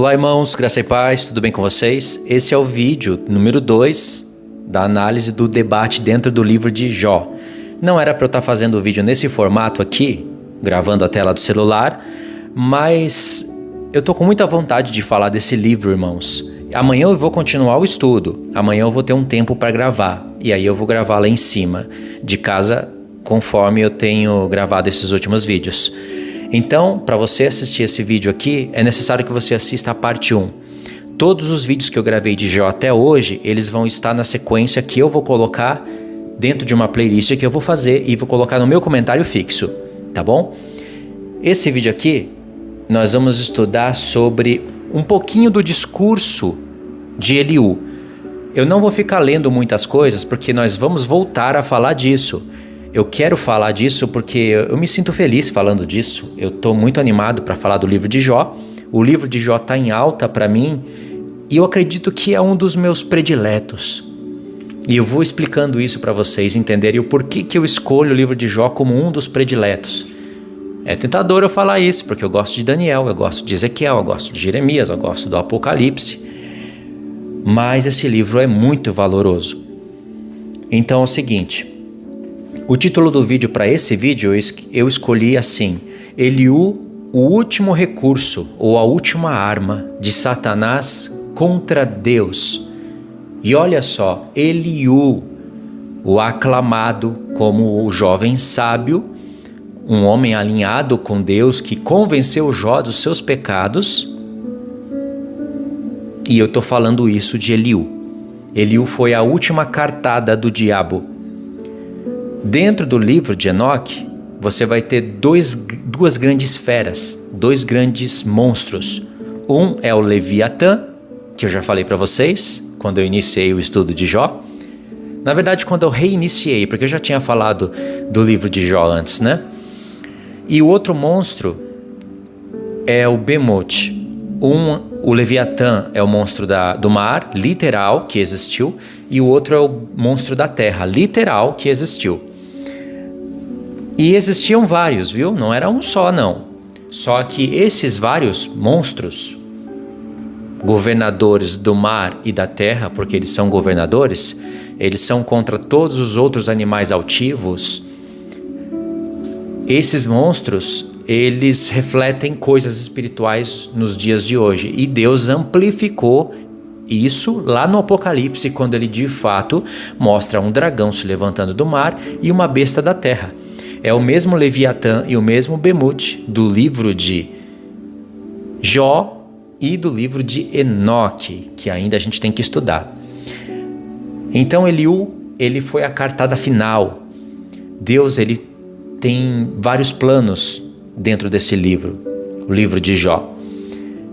Olá, irmãos, graça e paz, tudo bem com vocês? Esse é o vídeo número 2 da análise do debate dentro do livro de Jó. Não era para eu estar fazendo o vídeo nesse formato aqui, gravando a tela do celular, mas eu tô com muita vontade de falar desse livro, irmãos. Amanhã eu vou continuar o estudo, amanhã eu vou ter um tempo para gravar, e aí eu vou gravar lá em cima de casa, conforme eu tenho gravado esses últimos vídeos. Então, para você assistir esse vídeo aqui, é necessário que você assista a parte 1. Todos os vídeos que eu gravei de Jó até hoje, eles vão estar na sequência que eu vou colocar dentro de uma playlist que eu vou fazer e vou colocar no meu comentário fixo, tá bom? Esse vídeo aqui, nós vamos estudar sobre um pouquinho do discurso de Eliú. Eu não vou ficar lendo muitas coisas, porque nós vamos voltar a falar disso. Eu quero falar disso porque eu me sinto feliz falando disso. Eu estou muito animado para falar do livro de Jó. O livro de Jó está em alta para mim e eu acredito que é um dos meus prediletos. E eu vou explicando isso para vocês entenderem o porquê que eu escolho o livro de Jó como um dos prediletos. É tentador eu falar isso, porque eu gosto de Daniel, eu gosto de Ezequiel, eu gosto de Jeremias, eu gosto do Apocalipse. Mas esse livro é muito valoroso. Então é o seguinte... O título do vídeo para esse vídeo eu escolhi assim: Eliú, o último recurso ou a última arma de Satanás contra Deus. E olha só, Eliú, o aclamado como o jovem sábio, um homem alinhado com Deus que convenceu Jó dos seus pecados. E eu estou falando isso de Eliú. Eliú foi a última cartada do diabo. Dentro do livro de Enoque, você vai ter duas grandes feras, dois grandes monstros. Um é o Leviatã, que eu já falei para vocês quando eu iniciei o estudo de Jó. Na verdade, quando eu reiniciei, porque eu já tinha falado do livro de Jó antes, né? E o outro monstro é o Bemote. O Leviatã é o monstro do mar, literal, que existiu, e o outro é o monstro da terra, literal, que existiu. E existiam vários, viu? Não era um só, não. Só que esses vários monstros, governadores do mar e da terra, porque eles são governadores, eles são contra todos os outros animais altivos. Esses monstros, eles refletem coisas espirituais nos dias de hoje. E Deus amplificou isso lá no Apocalipse, quando ele de fato mostra um dragão se levantando do mar e uma besta da terra. É o mesmo Leviatã e o mesmo Bemote do livro de Jó e do livro de Enoque, que ainda a gente tem que estudar. Então Eliú, ele foi a cartada final. Deus, ele tem vários planos dentro desse livro, o livro de Jó.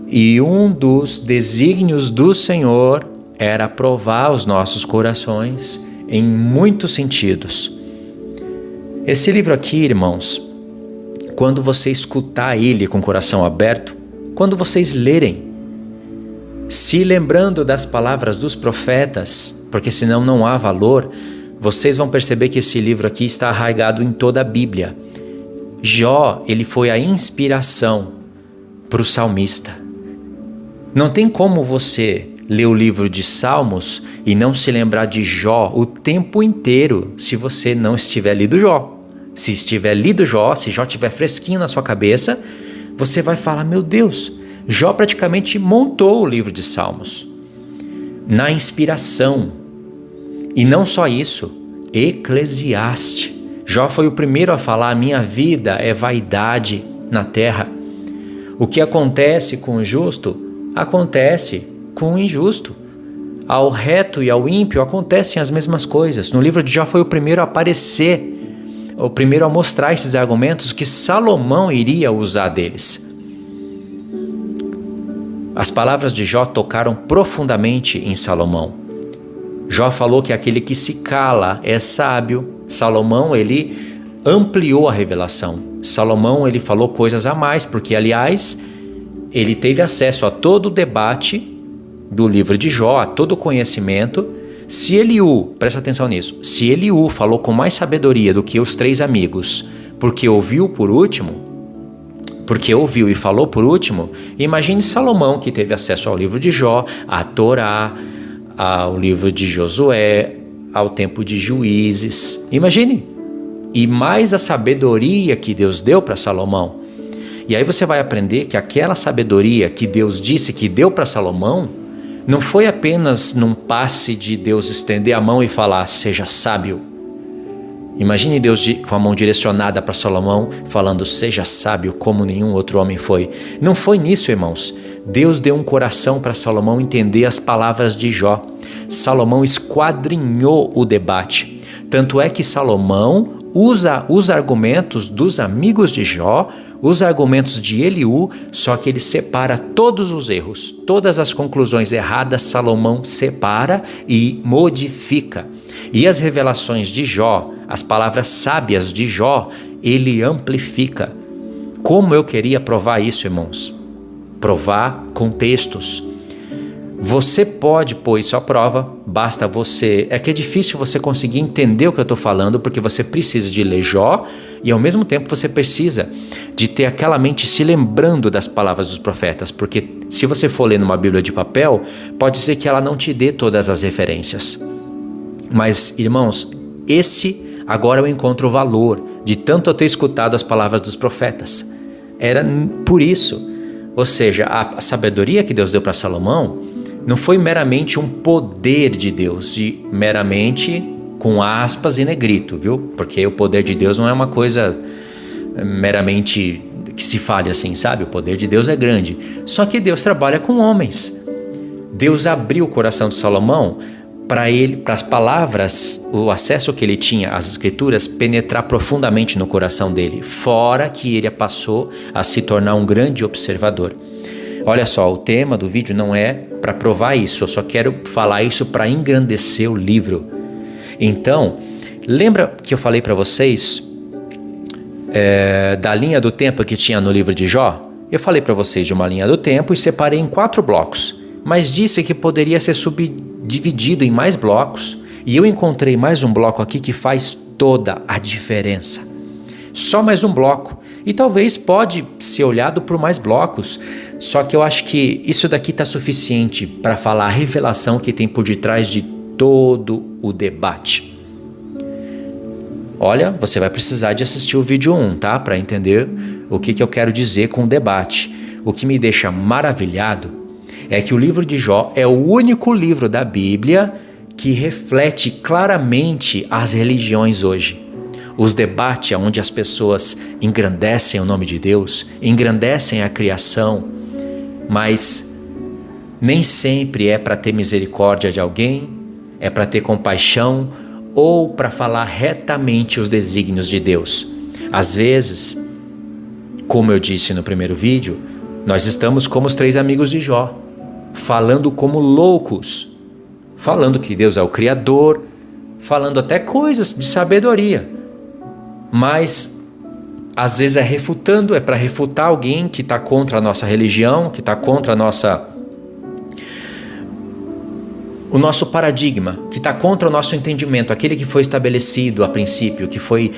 E um dos desígnios do Senhor era provar os nossos corações em muitos sentidos. Esse livro aqui, irmãos, quando você escutar ele com o coração aberto, quando vocês lerem, se lembrando das palavras dos profetas, porque senão não há valor, vocês vão perceber que esse livro aqui está arraigado em toda a Bíblia. Jó, ele foi a inspiração para o salmista. Não tem como você ler o livro de Salmos e não se lembrar de Jó o tempo inteiro se você não estiver lido Jó. Se estiver lido Jó, se Jó estiver fresquinho na sua cabeça, você vai falar, meu Deus, Jó praticamente montou o livro de Salmos na inspiração. E não só isso, Eclesiastes. Jó foi o primeiro a falar, a minha vida é vaidade na terra. O que acontece com o justo, acontece com o injusto. Ao reto e ao ímpio acontecem as mesmas coisas. No livro de Jó foi o primeiro a aparecer, o primeiro a mostrar esses argumentos que Salomão iria usar deles. As palavras de Jó tocaram profundamente em Salomão. Jó falou que aquele que se cala é sábio. Salomão, ele ampliou a revelação. Salomão, ele falou coisas a mais, porque, aliás, ele teve acesso a todo o debate do livro de Jó, a todo o conhecimento. Se Eliú, presta atenção nisso, se Eliú falou com mais sabedoria do que os 3 amigos, porque ouviu por último, porque ouviu e falou por último. Imagine Salomão, que teve acesso ao livro de Jó, à Torá, ao livro de Josué, ao tempo de Juízes. Imagine! E mais a sabedoria que Deus deu para Salomão. E aí você vai aprender que aquela sabedoria que Deus disse que deu para Salomão não foi apenas num passe de Deus estender a mão e falar, seja sábio. Imagine Deus com a mão direcionada para Salomão, falando, seja sábio como nenhum outro homem foi. Não foi nisso, irmãos. Deus deu um coração para Salomão entender as palavras de Jó. Salomão esquadrinhou o debate. Tanto é que Salomão usa os argumentos dos amigos de Jó, os argumentos de Eliú, só que ele separa todos os erros, todas as conclusões erradas, Salomão separa e modifica. E as revelações de Jó, as palavras sábias de Jó, ele amplifica. Como eu queria provar isso, irmãos? Provar com textos. Você pode pôr isso à prova, basta você... É que é difícil você conseguir entender o que eu estou falando, porque você precisa de ler Jó e ao mesmo tempo você precisa de ter aquela mente se lembrando das palavras dos profetas, porque se você for ler numa Bíblia de papel, pode ser que ela não te dê todas as referências. Mas, irmãos, agora eu encontro o valor de tanto eu ter escutado as palavras dos profetas. Era por isso, ou seja, a sabedoria que Deus deu para Salomão não foi meramente um poder de Deus, e meramente com aspas e negrito, viu? Porque o poder de Deus não é uma coisa meramente que se fale assim, sabe? O poder de Deus é grande. Só que Deus trabalha com homens. Deus abriu o coração de Salomão para as palavras, o acesso que ele tinha às escrituras penetrar profundamente no coração dele, fora que ele passou a se tornar um grande observador. Olha só, o tema do vídeo não é para provar isso, eu só quero falar isso para engrandecer o livro. Então, lembra que eu falei para vocês da linha do tempo que tinha no livro de Jó? Eu falei para vocês de uma linha do tempo e separei em 4 blocos, mas disse que poderia ser subdividido em mais blocos, e eu encontrei mais um bloco aqui que faz toda a diferença. Só mais um bloco. E talvez pode ser olhado por mais blocos, só que eu acho que isso daqui está suficiente para falar a revelação que tem por detrás de todo o debate. Olha, você vai precisar de assistir o vídeo 1, tá? Para entender o que eu quero dizer com o debate. O que me deixa maravilhado é que o livro de Jó é o único livro da Bíblia que reflete claramente as religiões hoje. Os debates onde as pessoas engrandecem o nome de Deus, engrandecem a criação, mas nem sempre é para ter misericórdia de alguém, é para ter compaixão ou para falar retamente os desígnios de Deus. Às vezes, como eu disse no primeiro vídeo, nós estamos como os 3 amigos de Jó, falando como loucos, falando que Deus é o Criador, falando até coisas de sabedoria. Mas às vezes é para refutar alguém que está contra a nossa religião, que está contra o nosso paradigma, que está contra o nosso entendimento, aquele que foi estabelecido a princípio, que foi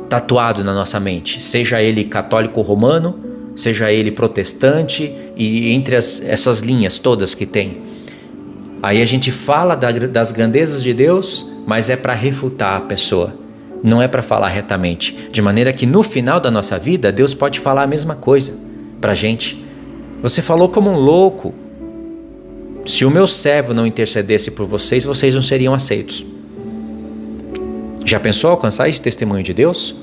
tatuado na nossa mente, seja ele católico romano, seja ele protestante, e entre essas linhas todas que tem. Aí a gente fala das grandezas de Deus, mas é para refutar a pessoa. Não é para falar retamente, de maneira que no final da nossa vida, Deus pode falar a mesma coisa para a gente. Você falou como um louco. Se o meu servo não intercedesse por vocês, vocês não seriam aceitos. Já pensou alcançar esse testemunho de Deus?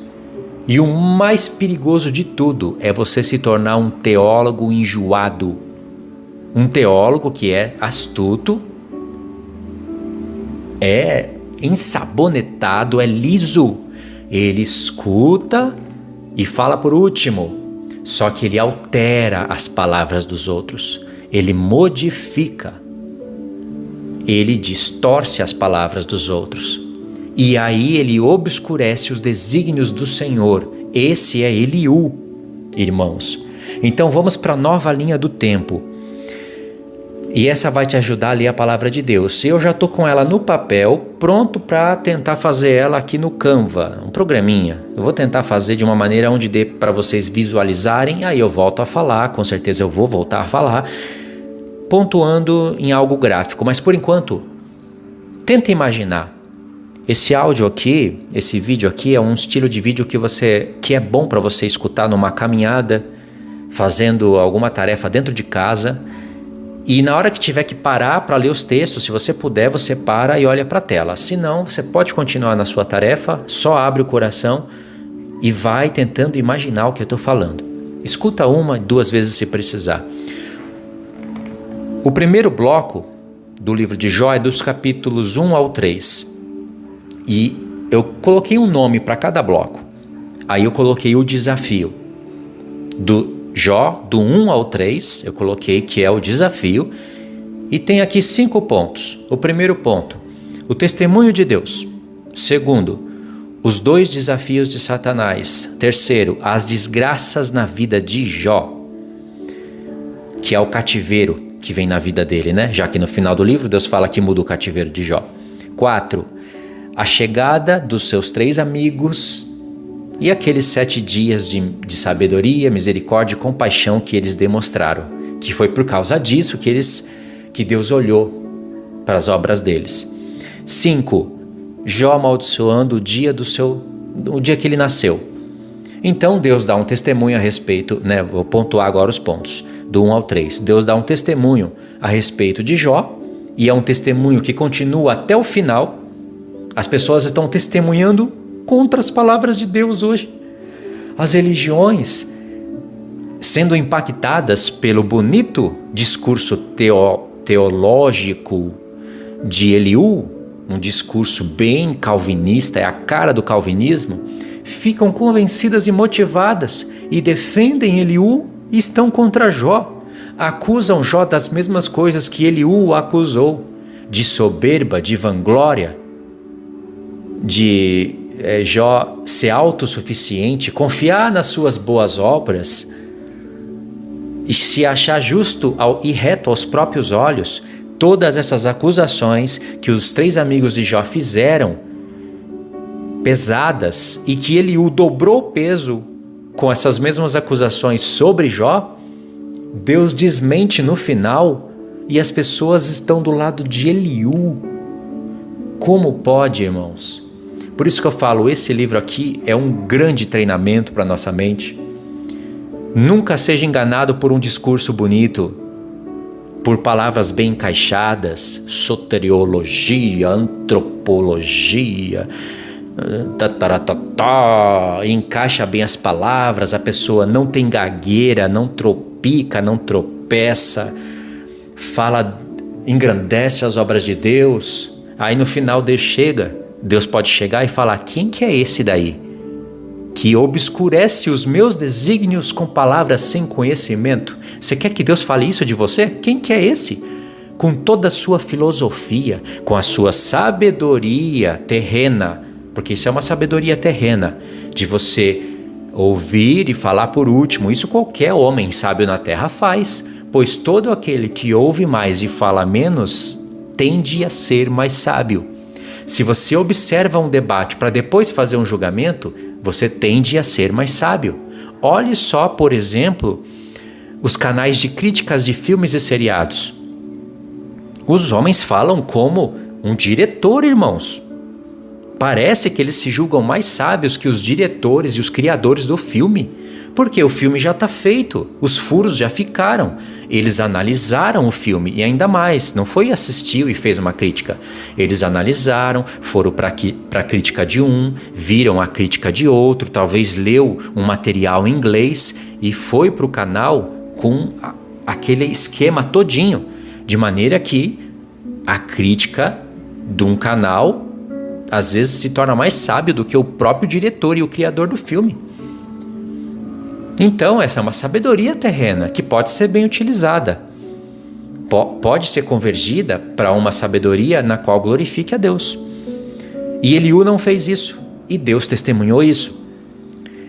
E o mais perigoso de tudo é você se tornar um teólogo enjoado. Um teólogo que é astuto, é ensabonetado, é liso. Ele escuta e fala por último. Só que ele altera as palavras dos outros. Ele modifica. Ele distorce as palavras dos outros. E aí ele obscurece os desígnios do Senhor. Esse é Eliú, irmãos. Então vamos para a nova linha do tempo. E essa vai te ajudar a ler a palavra de Deus. Eu já estou com ela no papel, pronto para tentar fazer ela aqui no Canva, um programinha. Eu vou tentar fazer de uma maneira onde dê para vocês visualizarem, aí eu volto a falar, com certeza eu vou voltar a falar, pontuando em algo gráfico. Mas por enquanto, tenta imaginar. Esse áudio aqui, esse vídeo aqui é um estilo de vídeo que é bom para você escutar numa caminhada, fazendo alguma tarefa dentro de casa. E na hora que tiver que parar para ler os textos, se você puder, você para e olha para a tela. Se não, você pode continuar na sua tarefa, só abre o coração e vai tentando imaginar o que eu estou falando. Escuta 1, 2 vezes se precisar. O primeiro bloco do livro de Jó é dos capítulos 1 ao 3. E eu coloquei um nome para cada bloco. Aí eu coloquei o desafio. Do Jó, do 1 ao 3, eu coloquei que é o desafio. E tem aqui 5 pontos. O primeiro ponto, o testemunho de Deus. Segundo, os 2 desafios de Satanás. Terceiro, as desgraças na vida de Jó, que é o cativeiro que vem na vida dele, né? Já que no final do livro Deus fala que muda o cativeiro de Jó. 4, a chegada dos seus 3 amigos e aqueles 7 dias de sabedoria, misericórdia e compaixão que eles demonstraram, que foi por causa disso que Deus olhou para as obras deles. 5, Jó amaldiçoando o dia que ele nasceu. Então Deus dá um testemunho a respeito, né? Vou pontuar agora os pontos, do 1 ao 3. Deus dá um testemunho a respeito de Jó, e é um testemunho que continua até o final. As pessoas estão testemunhando contra as palavras de Deus hoje. As religiões sendo impactadas pelo bonito discurso teológico de Eliú, um discurso bem calvinista, é a cara do calvinismo, ficam convencidas e motivadas e defendem Eliú e estão contra Jó. Acusam Jó das mesmas coisas que Eliú o acusou, de soberba, de vanglória, de Jó ser autossuficiente, confiar nas suas boas obras e se achar justo e reto aos próprios olhos. Todas essas acusações que os 3 amigos de Jó fizeram, pesadas, e que Eliú dobrou o peso com essas mesmas acusações sobre Jó, Deus desmente no final e as pessoas estão do lado de Eliú. Como pode, irmãos? Por isso que eu falo, esse livro aqui é um grande treinamento para a nossa mente. Nunca seja enganado por um discurso bonito, por palavras bem encaixadas, soteriologia, antropologia, encaixa bem as palavras, a pessoa não tem gagueira, não tropica, não tropeça, fala, engrandece as obras de Deus. Aí no final Deus pode chegar e falar: quem que é esse daí, que obscurece os meus desígnios com palavras sem conhecimento? Você quer que Deus fale isso de você? Quem que é esse? Com toda a sua filosofia, com a sua sabedoria terrena, porque isso é uma sabedoria terrena, de você ouvir e falar por último. Isso qualquer homem sábio na terra faz, pois todo aquele que ouve mais e fala menos tende a ser mais sábio. Se você observa um debate para depois fazer um julgamento, você tende a ser mais sábio. Olhe só, por exemplo, os canais de críticas de filmes e seriados. Os homens falam como um diretor, irmãos. Parece que eles se julgam mais sábios que os diretores e os criadores do filme, porque o filme já está feito, os furos já ficaram. Eles analisaram o filme e ainda mais, não foi assistiu e fez uma crítica. Eles analisaram, foram para a crítica de um, viram a crítica de outro, talvez leu um material em inglês e foi para o canal com aquele esquema todinho, de maneira que a crítica de um canal às vezes se torna mais sábio do que o próprio diretor e o criador do filme. Então, essa é uma sabedoria terrena que pode ser bem utilizada. Pode ser convergida para uma sabedoria na qual glorifique a Deus. E Eliú não fez isso, e Deus testemunhou isso.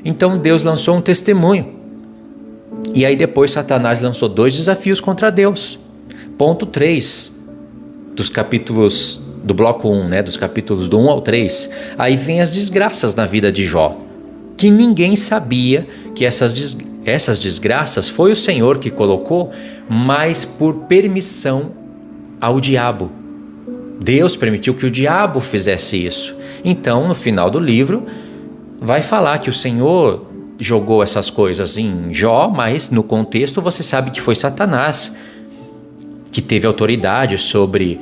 Então Deus lançou um testemunho. E aí depois Satanás lançou 2 desafios contra Deus. Ponto 3 dos capítulos do bloco 1, né, dos capítulos do 1 ao 3, aí vem as desgraças na vida de Jó, que ninguém sabia que essas desgraças foi o Senhor que colocou, mas por permissão ao diabo. Deus permitiu que o diabo fizesse isso. Então, no final do livro, vai falar que o Senhor jogou essas coisas em Jó, mas no contexto você sabe que foi Satanás que teve autoridade sobre...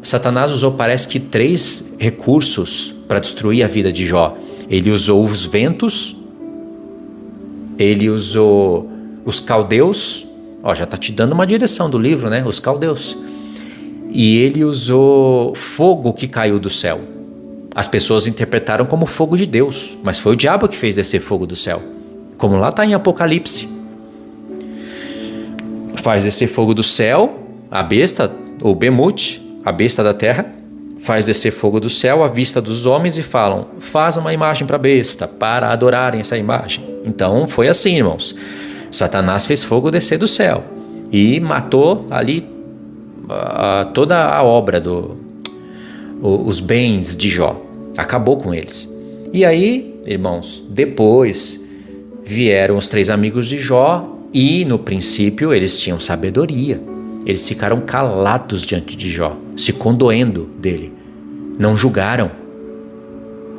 Satanás usou, parece que 3 recursos para destruir a vida de Jó. Ele usou os ventos, ele usou os caldeus, já está te dando uma direção do livro, né? Os caldeus. E ele usou fogo que caiu do céu. As pessoas interpretaram como fogo de Deus, mas foi o diabo que fez descer fogo do céu. Como lá está em Apocalipse. Faz descer fogo do céu, a besta, ou Bemute, a besta da terra, faz descer fogo do céu à vista dos homens e falam: faz uma imagem para a besta, para adorarem essa imagem. Então foi assim, irmãos. Satanás fez fogo descer do céu e matou ali toda a obra, os bens de Jó. Acabou com eles. E aí, irmãos, depois vieram os 3 amigos de Jó e no princípio eles tinham sabedoria. Eles ficaram calados diante de Jó, se condoendo dele. Não julgaram,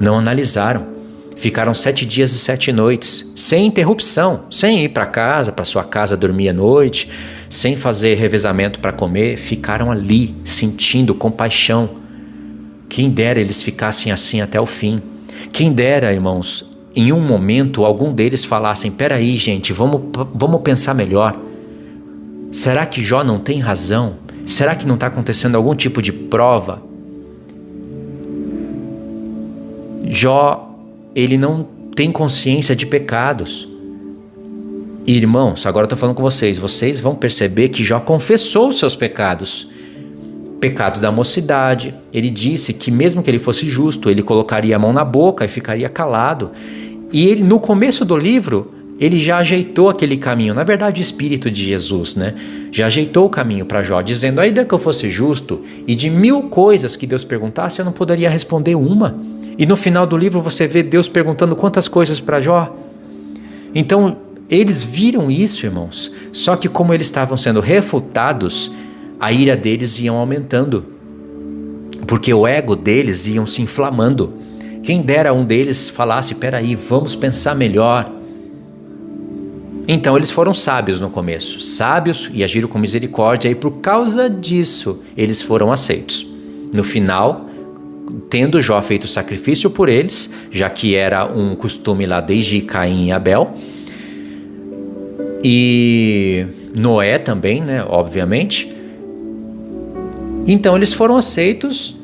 não analisaram. Ficaram 7 dias e 7 noites, sem interrupção, sem ir para sua casa dormir à noite, sem fazer revezamento para comer. Ficaram ali, sentindo compaixão. Quem dera eles ficassem assim até o fim. Quem dera, irmãos, em um momento algum deles falassem: peraí, gente, vamos pensar melhor. Será que Jó não tem razão? Será que não está acontecendo algum tipo de prova? Jó, ele não tem consciência de pecados. E, irmãos, agora eu estou falando com vocês. Vocês vão perceber que Jó confessou os seus pecados. Pecados da mocidade. Ele disse que mesmo que ele fosse justo, ele colocaria a mão na boca e ficaria calado. E ele, no começo do livro, ele já ajeitou aquele caminho. Na verdade, o Espírito de Jesus, né? Já ajeitou o caminho para Jó, dizendo: ainda que eu fosse justo e de 1000 coisas que Deus perguntasse, eu não poderia responder uma. E no final do livro você vê Deus perguntando quantas coisas para Jó. Então, eles viram isso, irmãos. Só que como eles estavam sendo refutados, a ira deles ia aumentando. Porque o ego deles ia se inflamando. Quem dera um deles falasse: peraí, vamos pensar melhor. Então eles foram sábios no começo, sábios e agiram com misericórdia, e por causa disso eles foram aceitos. No final, tendo Jó feito sacrifício por eles, já que era um costume lá desde Caim e Abel, e Noé também, né, obviamente. Então eles foram aceitos,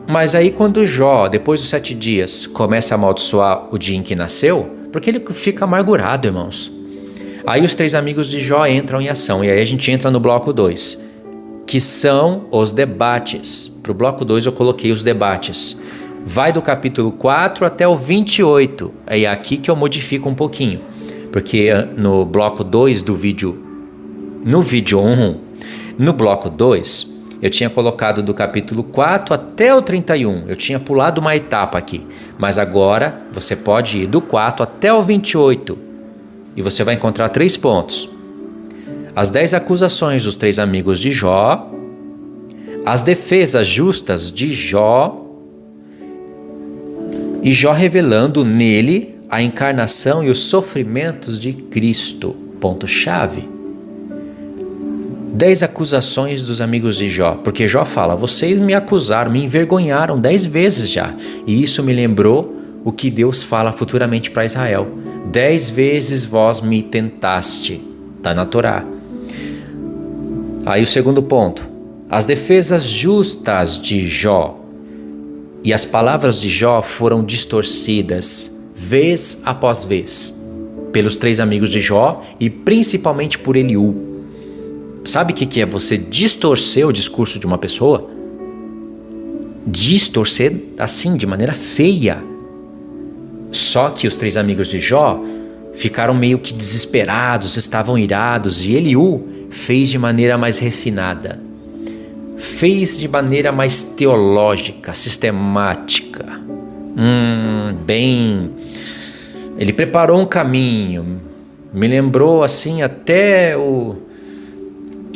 mas aí quando Jó, depois dos 7 dias, começa a amaldiçoar o dia em que nasceu, porque ele fica amargurado, irmãos. Aí os 3 amigos de Jó entram em ação, e aí a gente entra no bloco 2, que são os debates. Para o bloco 2 eu coloquei os debates. Vai do capítulo 4 até o 28, é aqui que eu modifico um pouquinho, porque no bloco 2 do vídeo, no vídeo 1, no bloco 2, eu tinha colocado do capítulo 4 até o 31, eu tinha pulado uma etapa aqui, mas agora você pode ir do 4 até o 28, e você vai encontrar 3 pontos. As 10 acusações dos 3 amigos de Jó, as defesas justas de Jó, e Jó revelando nele a encarnação e os sofrimentos de Cristo. Ponto-chave. 10 acusações dos amigos de Jó, porque Jó fala: vocês me acusaram, me envergonharam 10 vezes já, e isso me lembrou o que Deus fala futuramente para Israel: 10 vezes vós me tentaste, está na Torá. Aí o segundo ponto, as defesas justas de Jó, e as palavras de Jó foram distorcidas vez após vez pelos 3 amigos de Jó e principalmente por Eliú. Sabe o que é você distorcer o discurso de uma pessoa? Distorcer assim, de maneira feia. Só que os 3 amigos de Jó ficaram meio que desesperados, estavam irados, e Eliú fez de maneira mais refinada, fez de maneira mais teológica, sistemática. Ele preparou um caminho, me lembrou assim até o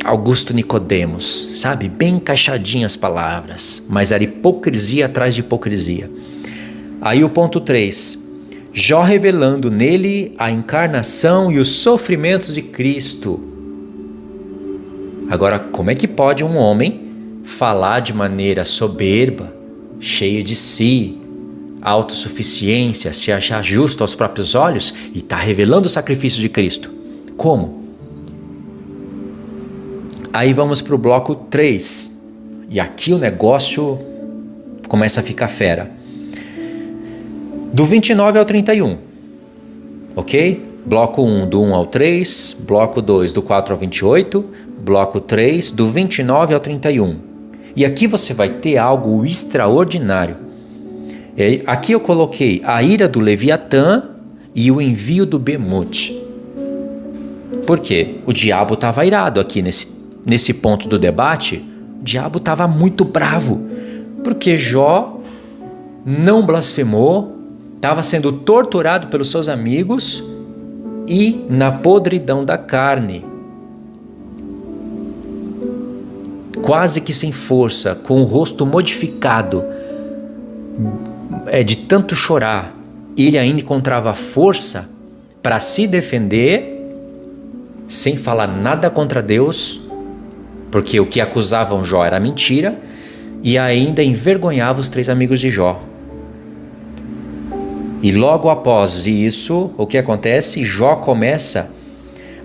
Augusto Nicodemos, sabe? Bem encaixadinhas as palavras, mas era hipocrisia atrás de hipocrisia. Aí o ponto 3, Jó revelando nele a encarnação e os sofrimentos de Cristo. Agora, como é que pode um homem falar de maneira soberba, cheio de si, autossuficiência, se achar justo aos próprios olhos e está revelando o sacrifício de Cristo? Como? Aí vamos para o bloco 3. E aqui o negócio começa a ficar fera. Do 29 ao 31. Ok? Bloco 1 do 1 ao 3. Bloco 2 do 4 ao 28. Bloco 3 do 29 ao 31. E aqui você vai ter algo extraordinário. Aqui eu coloquei a ira do Leviatã e o envio do Bemute. Por quê? O diabo estava irado aqui nesse ponto do debate. O diabo estava muito bravo, porque Jó não blasfemou, estava sendo torturado pelos seus amigos e na podridão da carne, quase que sem força, com o rosto modificado, de tanto chorar. Ele ainda encontrava força para se defender, sem falar nada contra Deus, porque o que acusavam Jó era mentira, e ainda envergonhava os 3 amigos de Jó. E logo após isso, o que acontece? Jó começa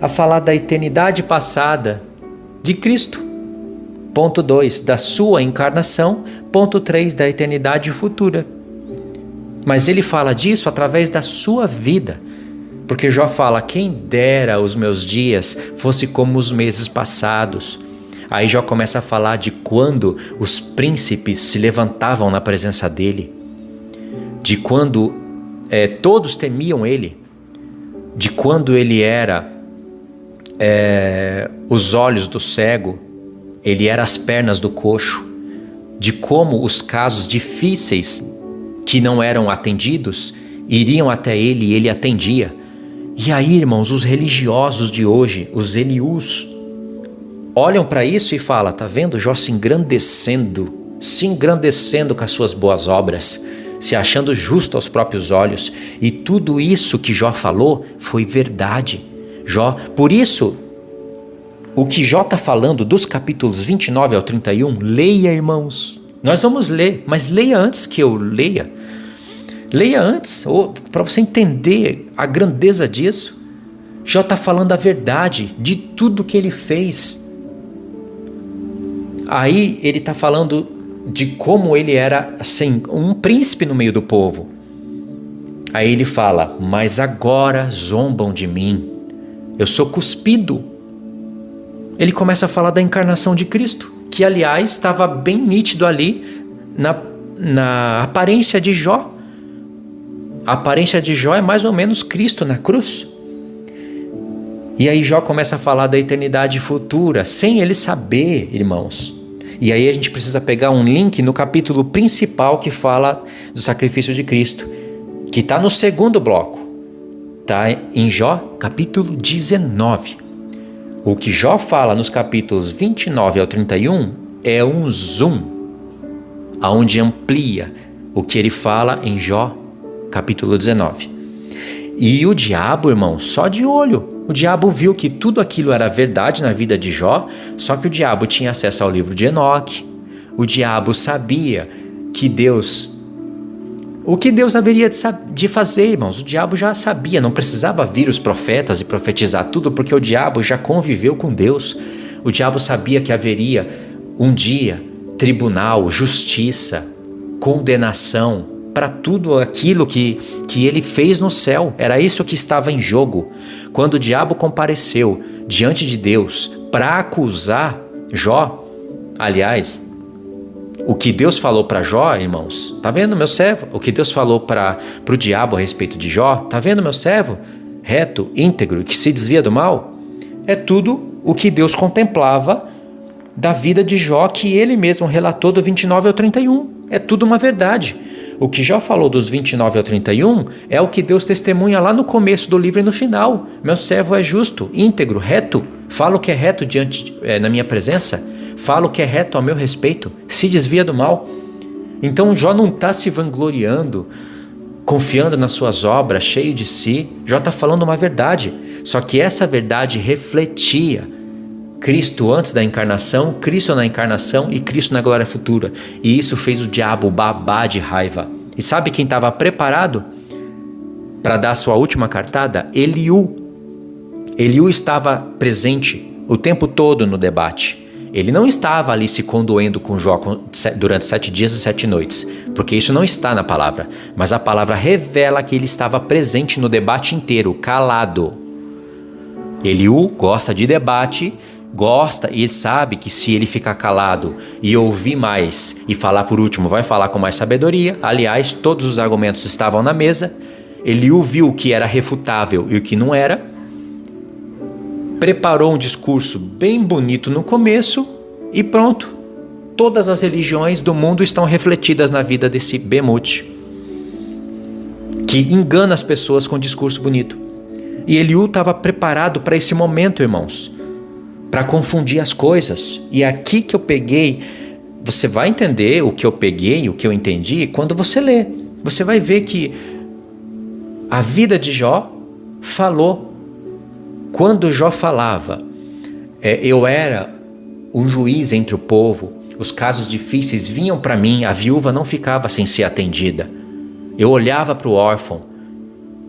a falar da eternidade passada de Cristo. Ponto 2, da sua encarnação. Ponto 3, da eternidade futura. Mas ele fala disso através da sua vida. Porque Jó fala, quem dera os meus dias fosse como os meses passados. Aí Jó começa a falar de quando os príncipes se levantavam na presença dele, de quando todos temiam ele, de quando ele era os olhos do cego, ele era as pernas do coxo, de como os casos difíceis que não eram atendidos iriam até ele e ele atendia. E aí, irmãos, os religiosos de hoje, os Eliús, olham para isso e falam, tá vendo Jó se engrandecendo com as suas boas obras, se achando justo aos próprios olhos. E tudo isso que Jó falou foi verdade. Por isso, o que Jó está falando dos capítulos 29 ao 31, leia, irmãos. Nós vamos ler, mas leia antes que eu leia. Leia antes, para você entender a grandeza disso. Jó está falando a verdade de tudo que ele fez. Aí ele está falando de como ele era assim, um príncipe no meio do povo. Aí ele fala, mas agora zombam de mim, eu sou cuspido. Ele começa a falar da encarnação de Cristo, que aliás estava bem nítido ali na aparência de Jó. A aparência de Jó é mais ou menos Cristo na cruz. E aí Jó começa a falar da eternidade futura, sem ele saber, irmãos. E aí a gente precisa pegar um link no capítulo principal que fala do sacrifício de Cristo, que está no segundo bloco. Está em Jó, capítulo 19. O que Jó fala nos capítulos 29 ao 31 é um zoom, aonde amplia o que ele fala em Jó, capítulo 19. E o diabo, irmão, só de olho. O diabo viu que tudo aquilo era verdade na vida de Jó, só que o diabo tinha acesso ao livro de Enoque. O diabo sabia que o que Deus haveria de fazer, irmãos. O diabo já sabia, não precisava vir os profetas e profetizar tudo, porque o diabo já conviveu com Deus. O diabo sabia que haveria um dia tribunal, justiça, condenação para tudo aquilo que ele fez no céu. Era isso que estava em jogo. Quando o diabo compareceu diante de Deus para acusar Jó, aliás, o que Deus falou para Jó, irmãos, tá vendo meu servo? O que Deus falou para o diabo a respeito de Jó, tá vendo meu servo? Reto, íntegro, que se desvia do mal, é tudo o que Deus contemplava da vida de Jó, que ele mesmo relatou do 29 ao 31. É tudo uma verdade. O que Jó falou dos 29 ao 31 é o que Deus testemunha lá no começo do livro e no final. Meu servo é justo, íntegro, reto. Fala o que é reto na minha presença. Fala o que é reto a meu respeito. Se desvia do mal. Então Jó não está se vangloriando, confiando nas suas obras, cheio de si. Jó está falando uma verdade. Só que essa verdade refletia Cristo antes da encarnação, Cristo na encarnação e Cristo na glória futura. E isso fez o diabo babar de raiva. E sabe quem estava preparado para dar sua última cartada? Eliú. Eliú estava presente o tempo todo no debate. Ele não estava ali se condoendo com Jó durante 7 dias e 7 noites, porque isso não está na palavra. Mas a palavra revela que ele estava presente no debate inteiro, calado. Eliú gosta de debate, gosta e sabe que se ele ficar calado e ouvir mais e falar por último, vai falar com mais sabedoria. Aliás, todos os argumentos estavam na mesa. Eliú viu o que era refutável e o que não era. Preparou um discurso bem bonito no começo e pronto. Todas as religiões do mundo estão refletidas na vida desse Bemute, que engana as pessoas com um discurso bonito. E Eliú estava preparado para esse momento, irmãos, para confundir as coisas. E aqui que eu peguei, você vai entender o que eu peguei, o que eu entendi, quando você lê. Você vai ver que a vida de Jó falou. Quando Jó falava, eu era um juiz entre o povo, os casos difíceis vinham para mim, a viúva não ficava sem ser atendida. Eu olhava para o órfão,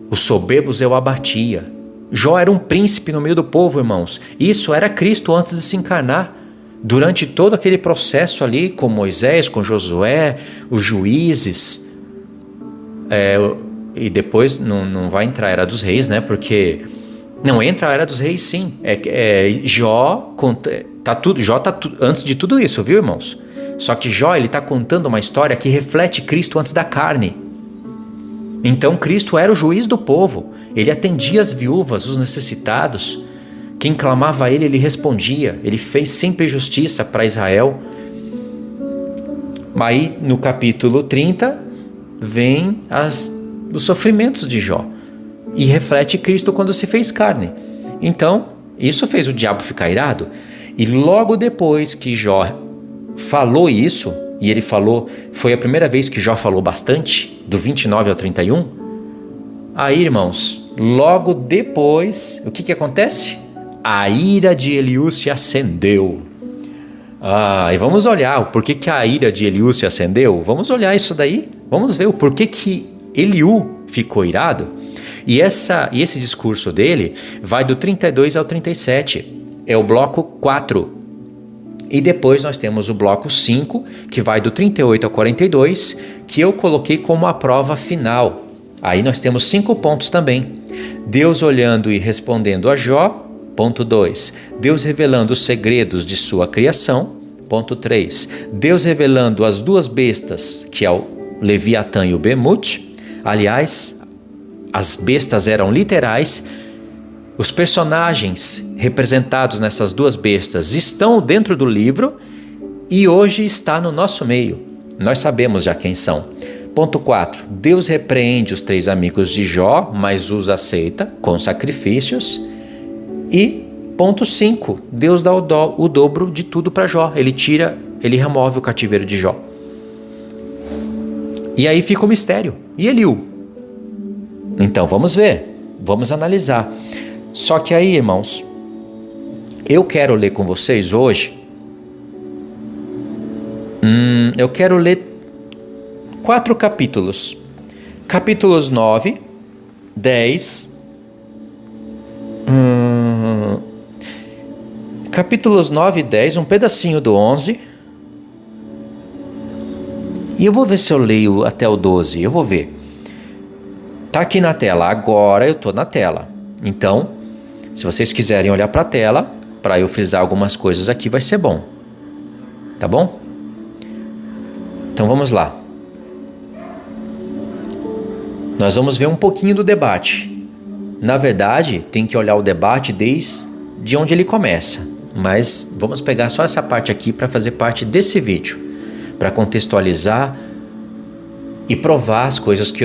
os soberbos eu abatia. Jó era um príncipe no meio do povo, irmãos. Isso era Cristo antes de se encarnar. Durante todo aquele processo ali, com Moisés, com Josué, os juízes. E depois não vai entrar a Era dos Reis, né? Porque não entra a Era dos Reis, sim. Jó está antes de tudo isso, viu, irmãos? Só que Jó está contando uma história que reflete Cristo antes da carne. Então Cristo era o juiz do povo. Ele atendia as viúvas, os necessitados. Quem clamava a ele, ele respondia. Ele fez sempre justiça para Israel. Aí no capítulo 30 vem os sofrimentos de Jó. E reflete Cristo quando se fez carne. Então, isso fez o diabo ficar irado. E logo depois que Jó falou isso, e ele falou, foi a primeira vez que Jó falou bastante, do 29 ao 31. Aí, irmãos, logo depois, o que acontece? A ira de Eliú se acendeu. E vamos olhar o porquê que a ira de Eliú se acendeu. Vamos olhar isso daí. Vamos ver o porquê que Eliú ficou irado. E esse discurso dele vai do 32 ao 37. É o bloco 4. E depois nós temos o bloco 5, que vai do 38 ao 42, que eu coloquei como a prova final. Aí nós temos 5 pontos também. Deus olhando e respondendo a Jó, ponto 2. Deus revelando os segredos de sua criação, ponto 3. Deus revelando as duas bestas, que é o Leviatã e o Bemute. Aliás, as bestas eram literais. Os personagens representados nessas duas bestas estão dentro do livro e hoje está no nosso meio. Nós sabemos já quem são. Ponto 4. Deus repreende os 3 amigos de Jó, mas os aceita com sacrifícios. E ponto 5. Deus dá o dobro de tudo para Jó. Ele remove o cativeiro de Jó. E aí fica o mistério. E Eliú? Então vamos ver, vamos analisar. Só que aí, irmãos, eu quero ler com vocês hoje, eu quero ler 4 capítulos. Capítulos 9, 10, capítulos 9 e 10, um pedacinho do 11, e eu vou ver se eu leio até o 12, eu vou ver. Tá aqui na tela, agora eu tô na tela. Então, se vocês quiserem olhar para a tela, para eu frisar algumas coisas aqui, vai ser bom. Tá bom? Então vamos lá. Nós vamos ver um pouquinho do debate. Na verdade, tem que olhar o debate desde de onde ele começa, mas vamos pegar só essa parte aqui para fazer parte desse vídeo, para contextualizar e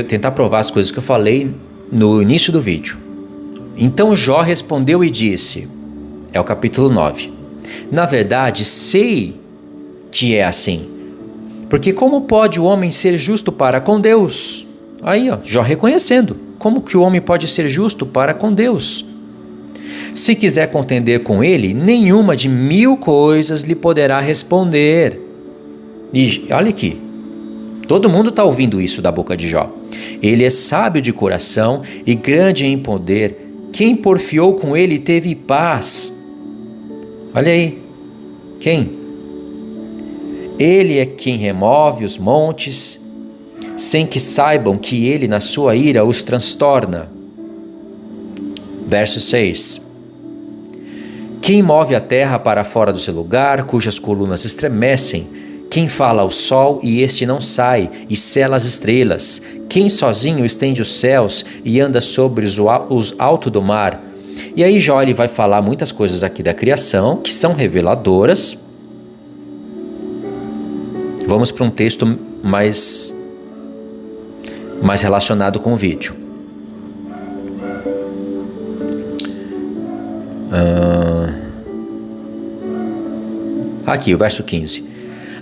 tentar provar as coisas que eu falei no início do vídeo. Então Jó respondeu e disse, é o capítulo 9, na verdade sei que é assim, porque como pode o homem ser justo para com Deus? Aí, Jó reconhecendo, como que o homem pode ser justo para com Deus? Se quiser contender com ele, nenhuma de 1000 coisas lhe poderá responder. E olha aqui, todo mundo está ouvindo isso da boca de Jó. Ele é sábio de coração e grande em poder. Quem porfiou com ele teve paz. Olha aí, quem? Ele é quem remove os montes, sem que saibam que ele na sua ira os transtorna. Verso 6. Quem move a terra para fora do seu lugar, cujas colunas estremecem, quem fala ao sol e este não sai, e sela as estrelas, quem sozinho estende os céus e anda sobre os altos do mar. E aí Jó ele vai falar muitas coisas aqui da criação, que são reveladoras. Vamos para um texto mais relacionado com o vídeo. Aqui, o verso 15.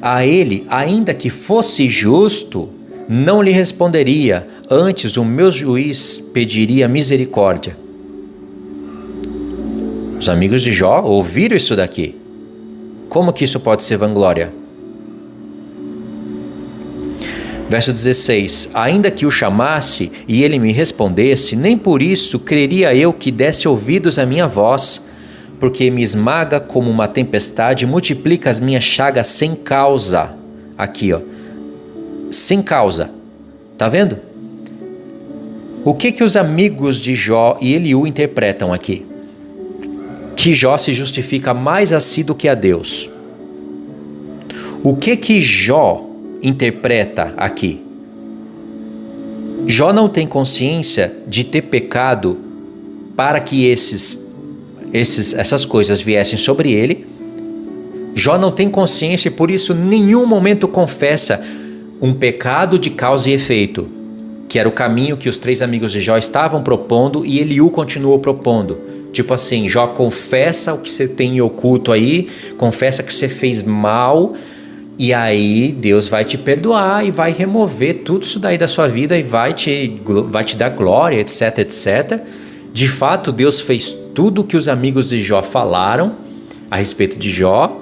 A ele, ainda que fosse justo, não lhe responderia, antes o meu juiz pediria misericórdia. Os amigos de Jó ouviram isso daqui. Como que isso pode ser vanglória? Verso 16. Ainda que o chamasse e ele me respondesse, nem por isso creria eu que desse ouvidos à minha voz, porque me esmaga como uma tempestade, multiplica as minhas chagas sem causa. Aqui, sem causa. Tá vendo? O que os amigos de Jó e Eliú interpretam aqui? Que Jó se justifica mais a si do que a Deus. O que Jó interpreta aqui? Jó não tem consciência de ter pecado para que essas coisas viessem sobre ele. Jó não tem consciência e por isso em nenhum momento confessa um pecado de causa e efeito, que era o caminho que os 3 amigos de Jó estavam propondo e Eliú continuou propondo. Tipo assim, Jó, confessa o que você tem em oculto aí, confessa que você fez mal, e aí Deus vai te perdoar e vai remover tudo isso daí da sua vida e vai te dar glória, etc, etc. De fato, Deus fez tudo o que os amigos de Jó falaram a respeito de Jó.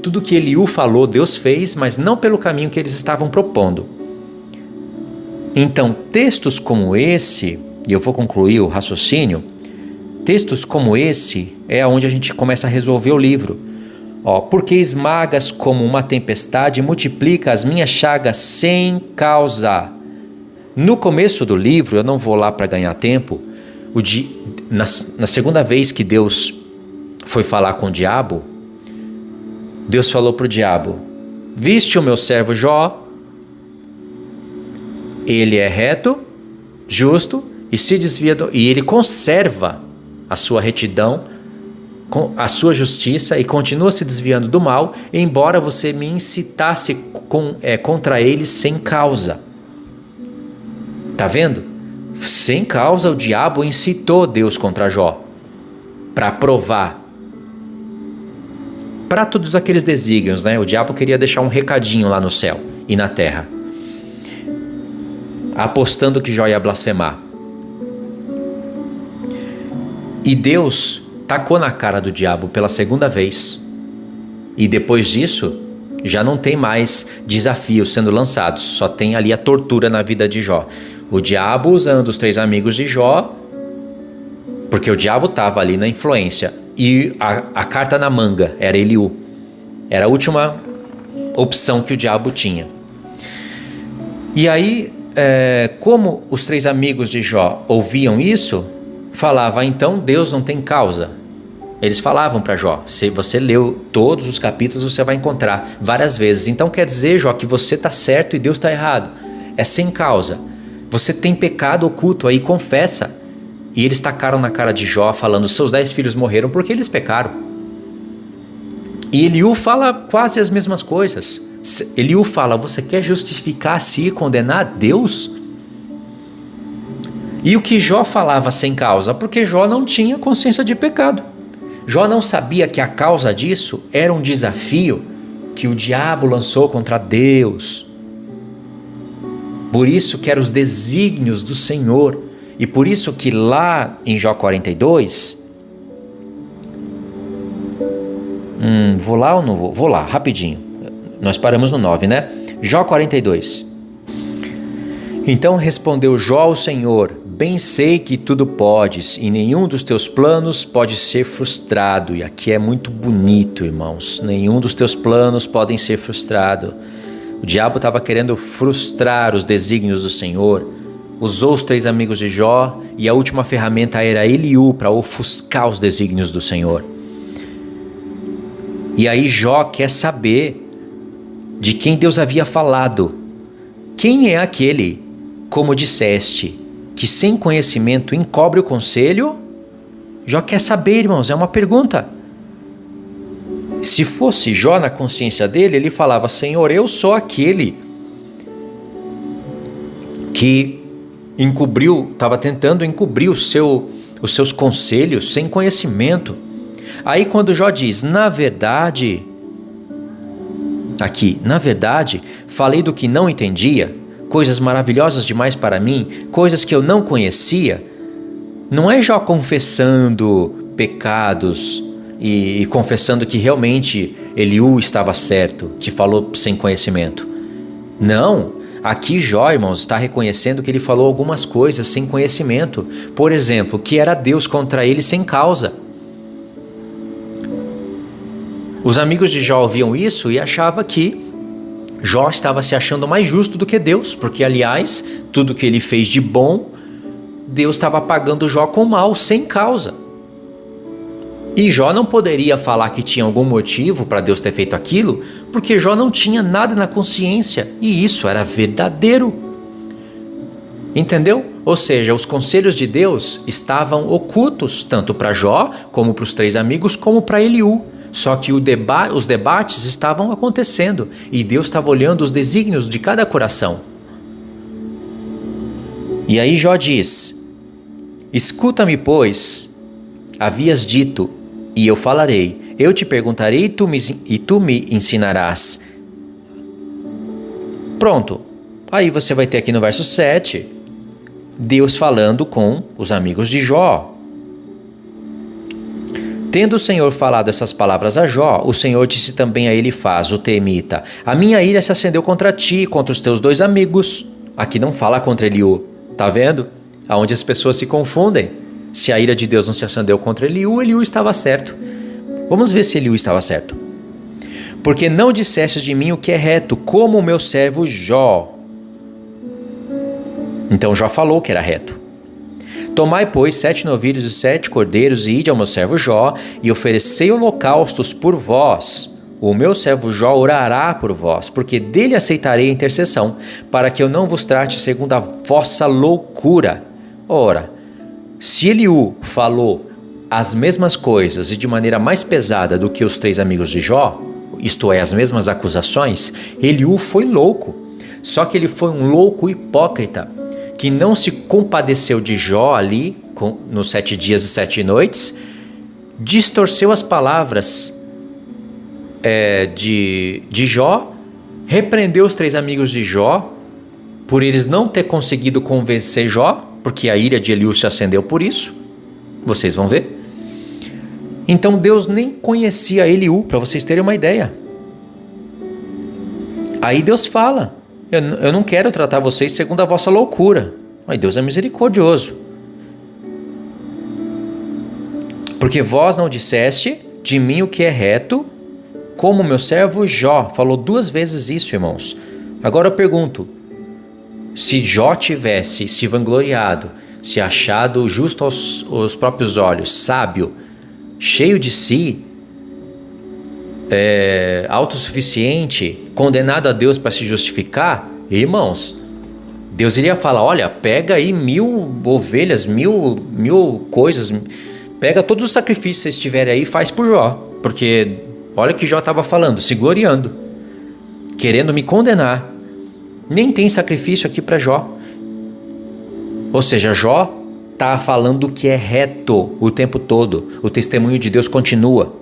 Tudo que Eliú falou, Deus fez, mas não pelo caminho que eles estavam propondo. Então, textos como esse, e eu vou concluir o raciocínio, textos como esse é onde a gente começa a resolver o livro. Porque esmagas como uma tempestade, multiplica as minhas chagas sem causa. No começo do livro, eu não vou lá para ganhar tempo, na segunda vez que Deus foi falar com o diabo, Deus falou para o diabo, viste o meu servo Jó? Ele é reto, justo e se desvia e ele conserva a sua retidão, a sua justiça e continua se desviando do mal, embora você me incitasse contra ele sem causa. Tá vendo? Sem causa o diabo incitou Deus contra Jó para provar. Para todos aqueles desígnios, né? O diabo queria deixar um recadinho lá no céu e na terra, apostando que Jó ia blasfemar. E Deus tacou na cara do diabo pela segunda vez. E depois disso, já não tem mais desafios sendo lançados, só tem ali a tortura na vida de Jó. O diabo usando os 3 amigos de Jó, porque o diabo estava ali na influência. E a carta na manga era Eliú. Era a última opção que o diabo tinha. E aí, como os 3 amigos de Jó ouviam isso, falava, então Deus não tem causa. Eles falavam para Jó, se você leu todos os capítulos, você vai encontrar várias vezes. Então quer dizer, Jó, que você está certo e Deus está errado. É sem causa. Você tem pecado oculto aí, confessa. E eles tacaram na cara de Jó, falando: seus 10 filhos morreram porque eles pecaram. E Eliú fala quase as mesmas coisas. Eliú fala: você quer justificar a si e condenar a Deus? E o que Jó falava sem causa? Porque Jó não tinha consciência de pecado. Jó não sabia que a causa disso era um desafio que o diabo lançou contra Deus. Por isso que eram os desígnios do Senhor. E por isso que lá em Jó 42... vou lá ou não vou? Vou lá, rapidinho. Nós paramos no 9, né? Jó 42. Então respondeu Jó ao Senhor: bem sei que tudo podes, e nenhum dos teus planos pode ser frustrado. E aqui é muito bonito, irmãos. Nenhum dos teus planos podem ser frustrado. O diabo estava querendo frustrar os desígnios do Senhor. Usou os 3 amigos de Jó, e a última ferramenta era Eliú para ofuscar os desígnios do Senhor. E aí Jó quer saber de quem Deus havia falado. Quem é aquele, como disseste, que sem conhecimento encobre o conselho? Jó quer saber, irmãos, é uma pergunta. Se fosse Jó na consciência dele, ele falava: Senhor, eu sou aquele que estava tentando encobrir os seus conselhos sem conhecimento. Aí quando Jó diz: na verdade, falei do que não entendia, coisas maravilhosas demais para mim, coisas que eu não conhecia. Não é Jó confessando pecados e confessando que realmente Eliú estava certo, que falou sem conhecimento. Não, aqui Jó, irmãos, está reconhecendo que ele falou algumas coisas sem conhecimento. Por exemplo, que era Deus contra ele sem causa. Os amigos de Jó ouviam isso e achavam que Jó estava se achando mais justo do que Deus, porque, aliás, tudo que ele fez de bom, Deus estava pagando Jó com mal, sem causa. E Jó não poderia falar que tinha algum motivo para Deus ter feito aquilo, porque Jó não tinha nada na consciência, e isso era verdadeiro. Entendeu? Ou seja, os conselhos de Deus estavam ocultos, tanto para Jó, como para os 3 amigos, como para Eliú. Só que os debates estavam acontecendo, e Deus estava olhando os desígnios de cada coração. E aí Jó diz: escuta-me, pois, havias dito, e eu falarei, eu te perguntarei e tu me ensinarás. Pronto, aí você vai ter aqui no verso 7, Deus falando com os amigos de Jó. Tendo o Senhor falado essas palavras a Jó, o Senhor disse também a Elifaz, o teemita: a minha ira se acendeu contra ti e contra os teus 2 amigos. Aqui não fala contra Eliú, tá vendo? Aonde as pessoas se confundem. Se a ira de Deus não se acendeu contra Eliú, Eliú estava certo. Vamos ver se Eliú estava certo. Porque não disseste de mim o que é reto, como o meu servo Jó. Então Jó falou que era reto. Tomai, pois, 7 novilhos e 7 cordeiros, e ide ao meu servo Jó, e oferecei holocaustos por vós. O meu servo Jó orará por vós, porque dele aceitarei a intercessão, para que eu não vos trate segundo a vossa loucura. Ora, se Eliú falou as mesmas coisas e de maneira mais pesada do que os 3 amigos de Jó, isto é, as mesmas acusações, Eliú foi louco. Só que ele foi um louco hipócrita, que não se compadeceu de Jó ali, nos 7 dias e 7 noites, distorceu as palavras de Jó, repreendeu os 3 amigos de Jó, por eles não ter conseguido convencer Jó, porque a ira de Eliú se acendeu por isso, vocês vão ver. Então Deus nem conhecia Eliú, para vocês terem uma ideia. Aí Deus fala: eu não quero tratar vocês segundo a vossa loucura. Mas Deus é misericordioso. Porque vós não disseste de mim o que é reto, como meu servo Jó. Falou 2 vezes isso, irmãos. Agora eu pergunto, se Jó tivesse se vangloriado, se achado justo aos próprios olhos, sábio, cheio de si, autossuficiente, condenado a Deus para se justificar, irmãos, Deus iria falar, olha, pega aí 1000 ovelhas, mil coisas, pega todos os sacrifícios que vocês tiverem aí e faz por Jó. Porque olha o que Jó estava falando, se gloriando, querendo me condenar. Nem tem sacrifício aqui para Jó. Ou seja, Jó está falando o que é reto o tempo todo. O testemunho de Deus continua.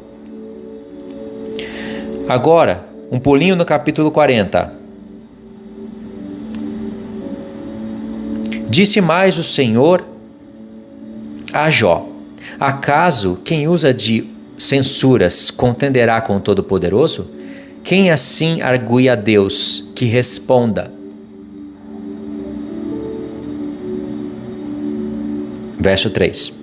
Agora, um pulinho no capítulo 40. Disse mais o Senhor a Jó: acaso quem usa de censuras contenderá com o Todo-Poderoso? Quem assim argue a Deus que responda? Verso 3.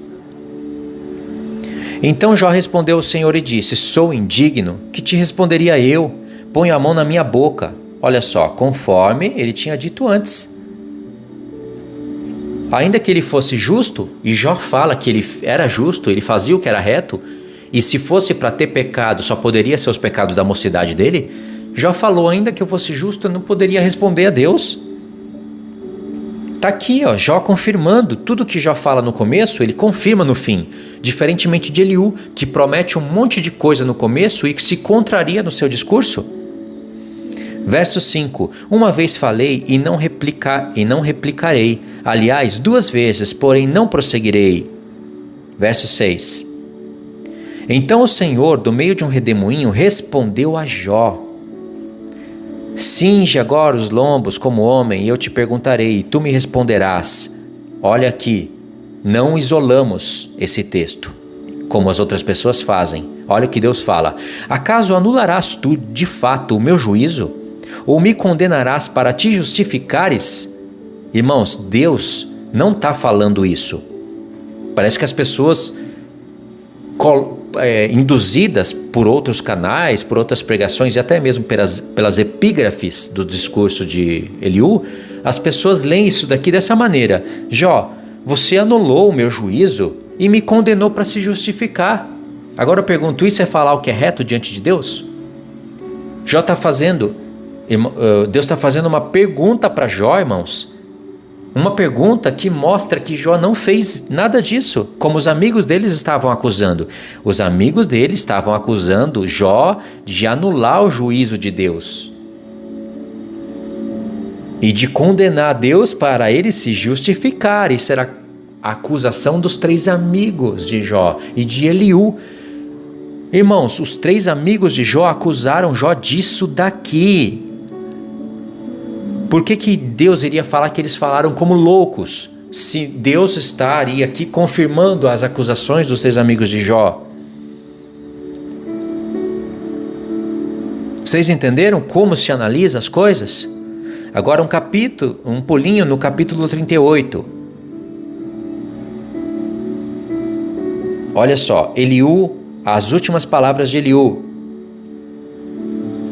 Então Jó respondeu ao Senhor e disse: sou indigno, que te responderia eu? Ponho a mão na minha boca. Olha só, conforme ele tinha dito antes. Ainda que ele fosse justo, e Jó fala que ele era justo, ele fazia o que era reto, e se fosse para ter pecado, só poderia ser os pecados da mocidade dele, Jó falou, ainda que eu fosse justo, eu não poderia responder a Deus. Está aqui, ó, Jó confirmando, tudo que Jó fala no começo, ele confirma no fim, diferentemente de Eliú, que promete um monte de coisa no começo e que se contraria no seu discurso. Verso 5. Uma vez falei e não replicarei. Aliás, 2 vezes, porém não prosseguirei. Verso 6. Então o Senhor, do meio de um redemoinho, respondeu a Jó: cinge agora os lombos como homem, e eu te perguntarei, e tu me responderás. Olha aqui, não isolamos esse texto, como as outras pessoas fazem. Olha o que Deus fala: acaso anularás tu de fato o meu juízo? Ou me condenarás para te justificares? Irmãos, Deus não está falando isso. Parece que as pessoas induzidas por outros canais, por outras pregações e até mesmo pelas epígrafes do discurso de Eliú, as pessoas leem isso daqui dessa maneira: Jó, você anulou o meu juízo e me condenou para se justificar. Agora eu pergunto, isso é falar o que é reto diante de Deus? Jó está fazendo, Deus está fazendo uma pergunta para Jó, irmãos. Uma pergunta que mostra que Jó não fez nada disso, como os amigos deles estavam acusando. Os amigos dele estavam acusando Jó de anular o juízo de Deus e de condenar Deus para ele se justificar. Isso era a acusação dos 3 amigos de Jó e de Eliú. Irmãos, os 3 amigos de Jó acusaram Jó disso daqui. Por que Deus iria falar que eles falaram como loucos, se Deus estaria aqui confirmando as acusações dos 3 amigos de Jó? Vocês entenderam como se analisa as coisas? Agora um pulinho no capítulo 38. Olha só, Eliú, as últimas palavras de Eliú.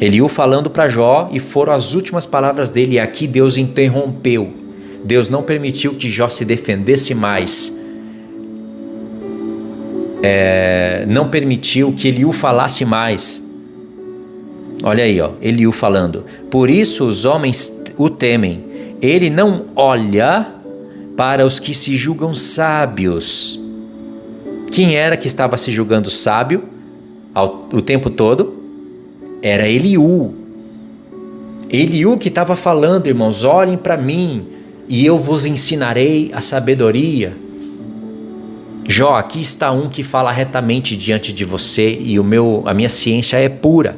Eliú falando para Jó, e foram as últimas palavras dele, e aqui Deus interrompeu. Deus não permitiu que Jó se defendesse mais. Não permitiu que Eliú falasse mais. Olha aí, ó, Eliú falando: por isso os homens o temem. Ele não olha para os que se julgam sábios. Quem era que estava se julgando sábio o tempo todo? Era Eliú. Eliú que estava falando, irmãos, olhem para mim e eu vos ensinarei a sabedoria. Jó, aqui está um que fala retamente diante de você e a minha ciência é pura.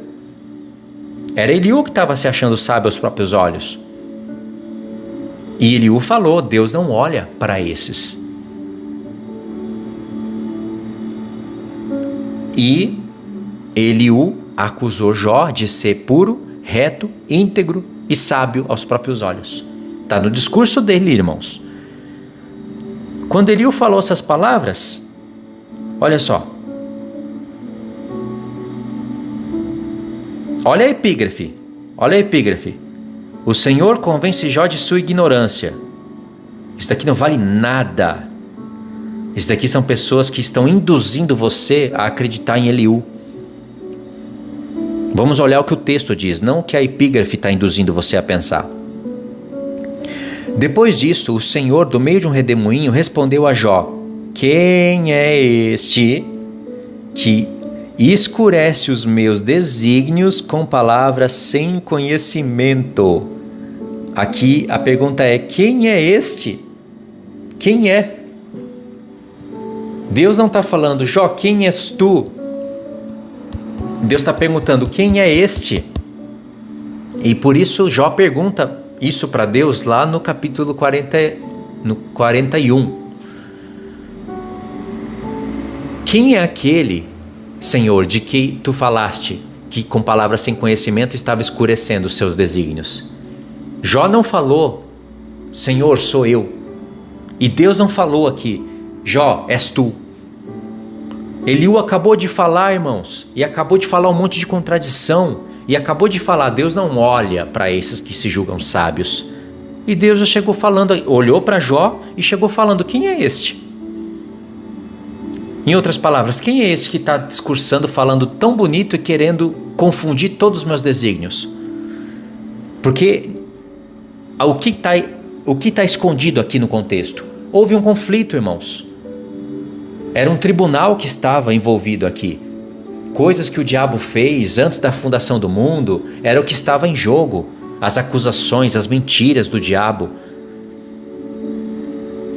Era Eliú que estava se achando sábio aos próprios olhos. E Eliú falou, Deus não olha para esses. E Eliú acusou Jó de ser puro, reto, íntegro e sábio aos próprios olhos. Está no discurso dele, irmãos. Quando Eliú falou essas palavras, olha só. Olha a epígrafe. Olha a epígrafe. O Senhor convence Jó de sua ignorância. Isso daqui não vale nada. Isso daqui são pessoas que estão induzindo você a acreditar em Eliú. Vamos olhar o que o texto diz, não o que a epígrafe está induzindo você a pensar. Depois disso, o Senhor, do meio de um redemoinho, respondeu a Jó: quem é este que escurece os meus desígnios com palavras sem conhecimento? Aqui a pergunta é: quem é este? Quem é? Deus não está falando: Jó, quem és tu? Deus está perguntando: quem é este? E por isso Jó pergunta isso para Deus lá no capítulo 41. Quem é aquele, Senhor, de que tu falaste, que com palavras sem conhecimento estava escurecendo os seus desígnios? Jó não falou: Senhor, sou eu. E Deus não falou aqui: Jó, és tu. Eliú acabou de falar, irmãos, e acabou de falar um monte de contradição, e acabou de falar: Deus não olha para esses que se julgam sábios. E Deus já chegou falando, olhou para Jó e chegou falando: quem é este? Em outras palavras, quem é este que está discursando, falando tão bonito e querendo confundir todos os meus desígnios? Porque o que está escondido aqui no contexto? Houve um conflito, irmãos. Era um tribunal que estava envolvido aqui. Coisas que o diabo fez antes da fundação do mundo era o que estava em jogo. As acusações, as mentiras do diabo.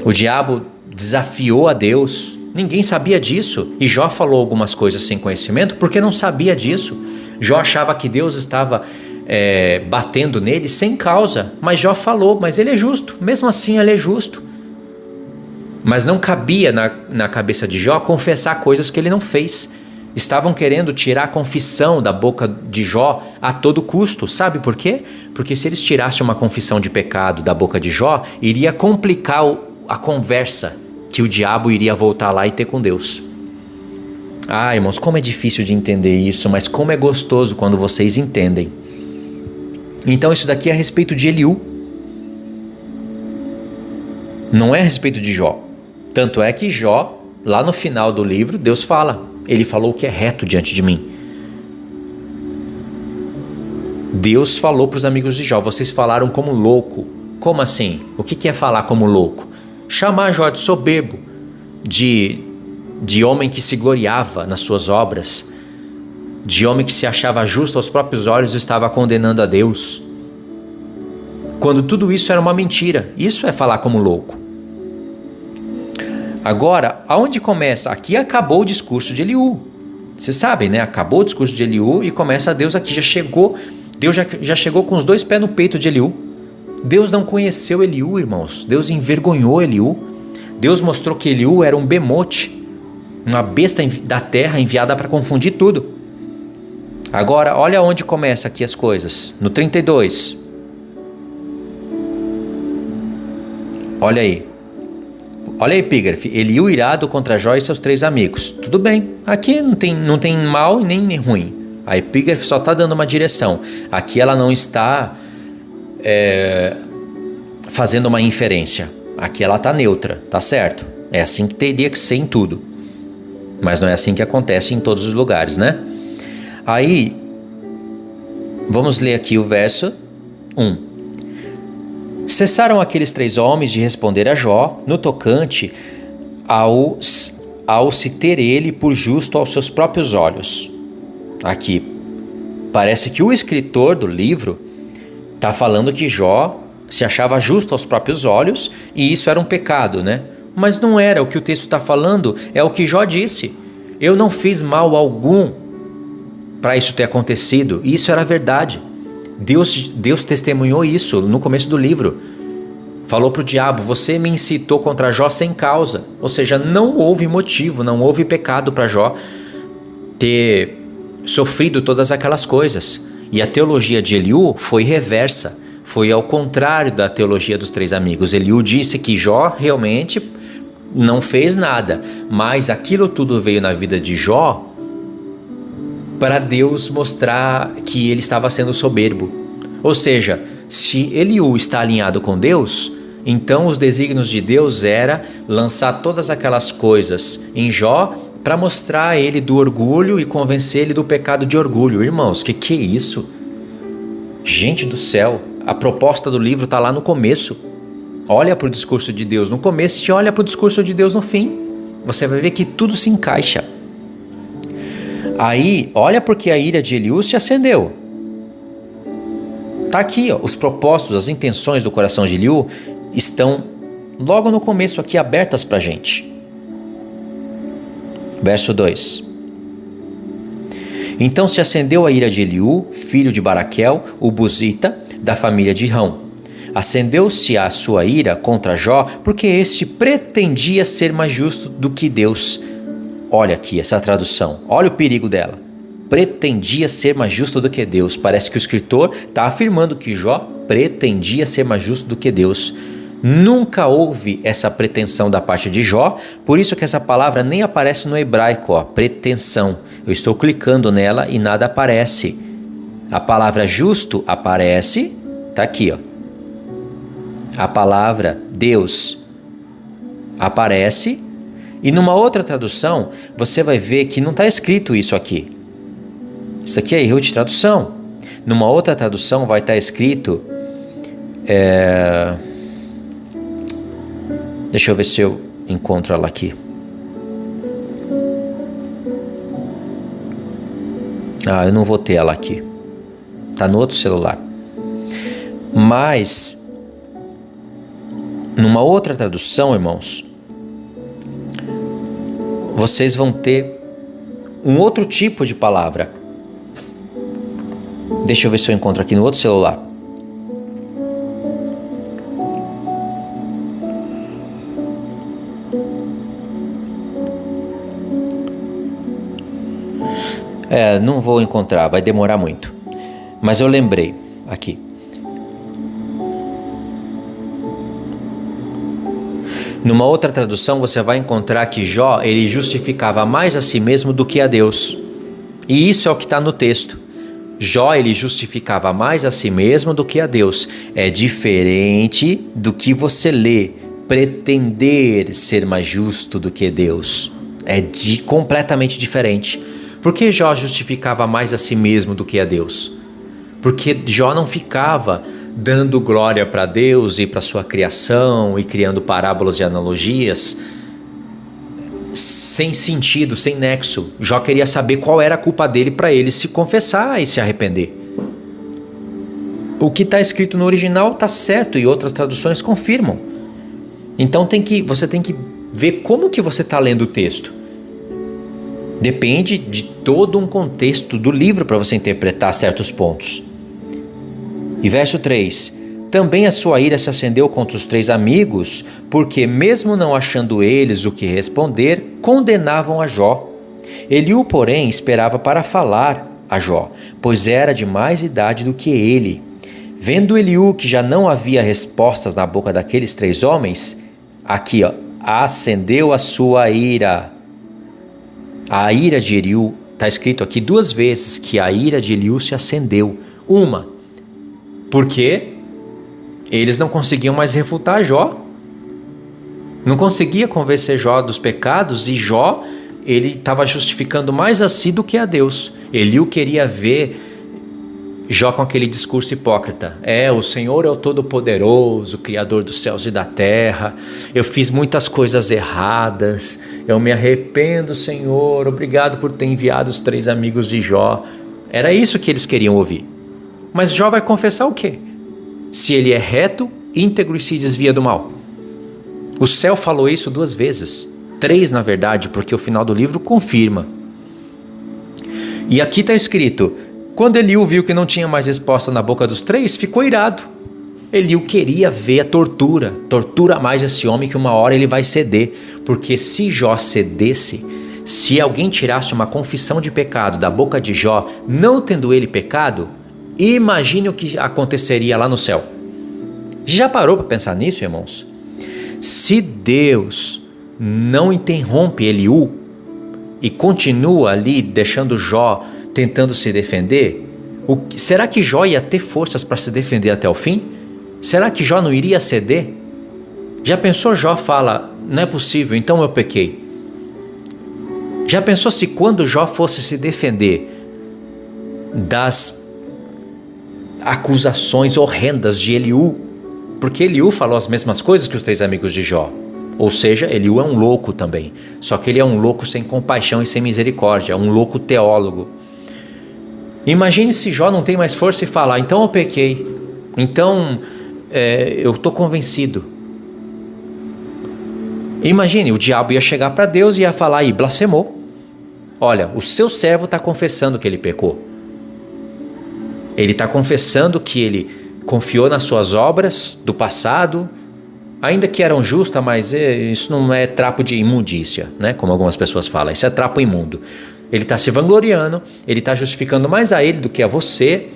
O diabo desafiou a Deus. Ninguém sabia disso. E Jó falou algumas coisas sem conhecimento porque não sabia disso. Jó achava que Deus estava batendo nele sem causa. Mas Jó falou: mas ele é justo. Mesmo assim ele é justo. Mas não cabia na cabeça de Jó confessar coisas que ele não fez. Estavam querendo tirar a confissão da boca de Jó a todo custo. Sabe por quê? Porque se eles tirassem uma confissão de pecado da boca de Jó, iria complicar a conversa que o diabo iria voltar lá e ter com Deus. Ah, irmãos, como é difícil de entender isso, mas como é gostoso quando vocês entendem. Então isso daqui é a respeito de Eliú. Não é a respeito de Jó. Tanto é que Jó, lá no final do livro, Deus fala: ele falou o que é reto diante de mim. Deus falou para os amigos de Jó: vocês falaram como louco. Como assim? O que é falar como louco? Chamar Jó de soberbo, de homem que se gloriava nas suas obras, de homem que se achava justo aos próprios olhos e estava condenando a Deus. Quando tudo isso era uma mentira. Isso é falar como louco. Agora, aonde começa? Aqui acabou o discurso de Eliú. Vocês sabem, né? Acabou o discurso de Eliú e começa Deus aqui. Deus já chegou com os dois pés no peito de Eliú. Deus não conheceu Eliú, irmãos. Deus envergonhou Eliú. Deus mostrou que Eliú era um bemote, uma besta da terra enviada para confundir tudo. Agora, olha onde começa aqui as coisas. No 32. Olha aí. Olha aí, epígrafe: Eliú irado contra Jó e seus 3 amigos. Tudo bem, aqui não tem mal e nem ruim. A epígrafe só está dando uma direção. Aqui ela não está fazendo uma inferência. Aqui ela está neutra, tá certo? É assim que teria que ser em tudo. Mas não é assim que acontece em todos os lugares, né? Aí, vamos ler aqui o verso 1. Cessaram aqueles 3 homens de responder a Jó no tocante ao se ter ele por justo aos seus próprios olhos. Aqui, parece que o escritor do livro está falando que Jó se achava justo aos próprios olhos e isso era um pecado, né? Mas não era. O que o texto está falando é o que Jó disse: eu não fiz mal algum para isso ter acontecido. E isso era verdade. Deus testemunhou isso no começo do livro. Falou para o diabo: você me incitou contra Jó sem causa. Ou seja, não houve motivo, não houve pecado para Jó ter sofrido todas aquelas coisas. E a teologia de Eliú foi reversa. Foi ao contrário da teologia dos 3 amigos. Eliú disse que Jó realmente não fez nada. Mas aquilo tudo veio na vida de Jó para Deus mostrar que ele estava sendo soberbo. Ou seja, se Eliú está alinhado com Deus, então os desígnios de Deus era lançar todas aquelas coisas em Jó para mostrar a ele do orgulho e convencer ele do pecado de orgulho. Irmãos, que é isso? Gente do céu, a proposta do livro está lá no começo. Olha para o discurso de Deus no começo e olha para o discurso de Deus no fim. Você vai ver que tudo se encaixa. Aí, olha porque a ira de Eliú se acendeu. Está aqui, ó, os propósitos, as intenções do coração de Eliú estão logo no começo aqui abertas para a gente. Verso 2. Então se acendeu a ira de Eliú, filho de Baraquel, o Buzita, da família de Rão. Acendeu-se a sua ira contra Jó, porque este pretendia ser mais justo do que Deus. Olha aqui essa tradução, olha o perigo dela. Pretendia ser mais justo do que Deus. Parece que o escritor está afirmando que Jó pretendia ser mais justo do que Deus. Nunca houve essa pretensão da parte de Jó, por isso que essa palavra nem aparece no hebraico, ó, pretensão. Eu estou clicando nela e nada aparece. A palavra justo aparece, tá aqui, ó. A palavra Deus aparece, e numa outra tradução você vai ver que não está escrito isso aqui. Isso aqui é erro de tradução. Numa outra tradução vai estar escrito... Deixa eu ver se eu encontro ela aqui. Eu não vou ter ela aqui. Está no outro celular. Mas, numa outra tradução, irmãos, vocês vão ter um outro tipo de palavra. Deixa eu ver se eu encontro aqui no outro celular. Não vou encontrar, vai demorar muito. Mas eu lembrei aqui. Numa outra tradução você vai encontrar que Jó, ele justificava mais a si mesmo do que a Deus. E isso é o que está no texto. Jó, ele justificava mais a si mesmo do que a Deus. É diferente do que você lê, pretender ser mais justo do que Deus. É completamente diferente. Por que Jó justificava mais a si mesmo do que a Deus? Porque Jó não ficava dando glória para Deus e para sua criação e criando parábolas e analogias sem sentido, sem nexo. Jó queria saber qual era a culpa dele para ele se confessar e se arrepender. O que está escrito no original está certo e outras traduções confirmam. Então você tem que ver como que você está lendo o texto. Depende de todo um contexto do livro para você interpretar certos pontos. E verso 3. Também a sua ira se acendeu contra os 3 amigos, porque mesmo não achando eles o que responder, condenavam a Jó. Eliú, porém, esperava para falar a Jó, pois era de mais idade do que ele. Vendo Eliú que já não havia respostas na boca daqueles 3 homens, aqui, ó, acendeu a sua ira. A ira de Eliú, está escrito aqui 2 vezes que a ira de Eliú se acendeu. Uma, porque eles não conseguiam mais refutar Jó. Não conseguia convencer Jó dos pecados e Jó, ele estava justificando mais a si do que a Deus. Eliú queria ver Jó com aquele discurso hipócrita. O Senhor é o Todo-Poderoso, Criador dos céus e da terra. Eu fiz muitas coisas erradas. Eu me arrependo, Senhor. Obrigado por ter enviado os 3 amigos de Jó. Era isso que eles queriam ouvir. Mas Jó vai confessar o quê? Se ele é reto, íntegro e se desvia do mal. O céu falou isso 2 vezes. 3, na verdade, porque o final do livro confirma. E aqui está escrito... Quando Eliú viu que não tinha mais resposta na boca dos 3, ficou irado. Eliú queria ver a tortura. Tortura mais esse homem que uma hora ele vai ceder. Porque se Jó cedesse, se alguém tirasse uma confissão de pecado da boca de Jó, não tendo ele pecado, imagine o que aconteceria lá no céu. Já parou para pensar nisso, irmãos? Se Deus não interrompe Eliú e continua ali deixando Jó tentando se defender, será que Jó ia ter forças para se defender até o fim? Será que Jó não iria ceder? Já pensou? Jó fala, não é possível, então eu pequei. Já pensou se quando Jó fosse se defender das acusações horrendas de Eliú, porque Eliú falou as mesmas coisas que os 3 amigos de Jó. Ou seja, Eliú é um louco também. Só que ele é um louco sem compaixão e sem misericórdia, um louco teólogo. Imagine se Jó não tem mais força e falar, então eu pequei, então eu estou convencido. Imagine, o diabo ia chegar para Deus e ia falar, e blasfemou. Olha, o seu servo está confessando que ele pecou. Ele está confessando que ele confiou nas suas obras do passado, ainda que eram justas, mas isso não é trapo de imundícia, né? Como algumas pessoas falam, isso é trapo imundo. Ele está se vangloriando, ele está justificando mais a ele do que a você.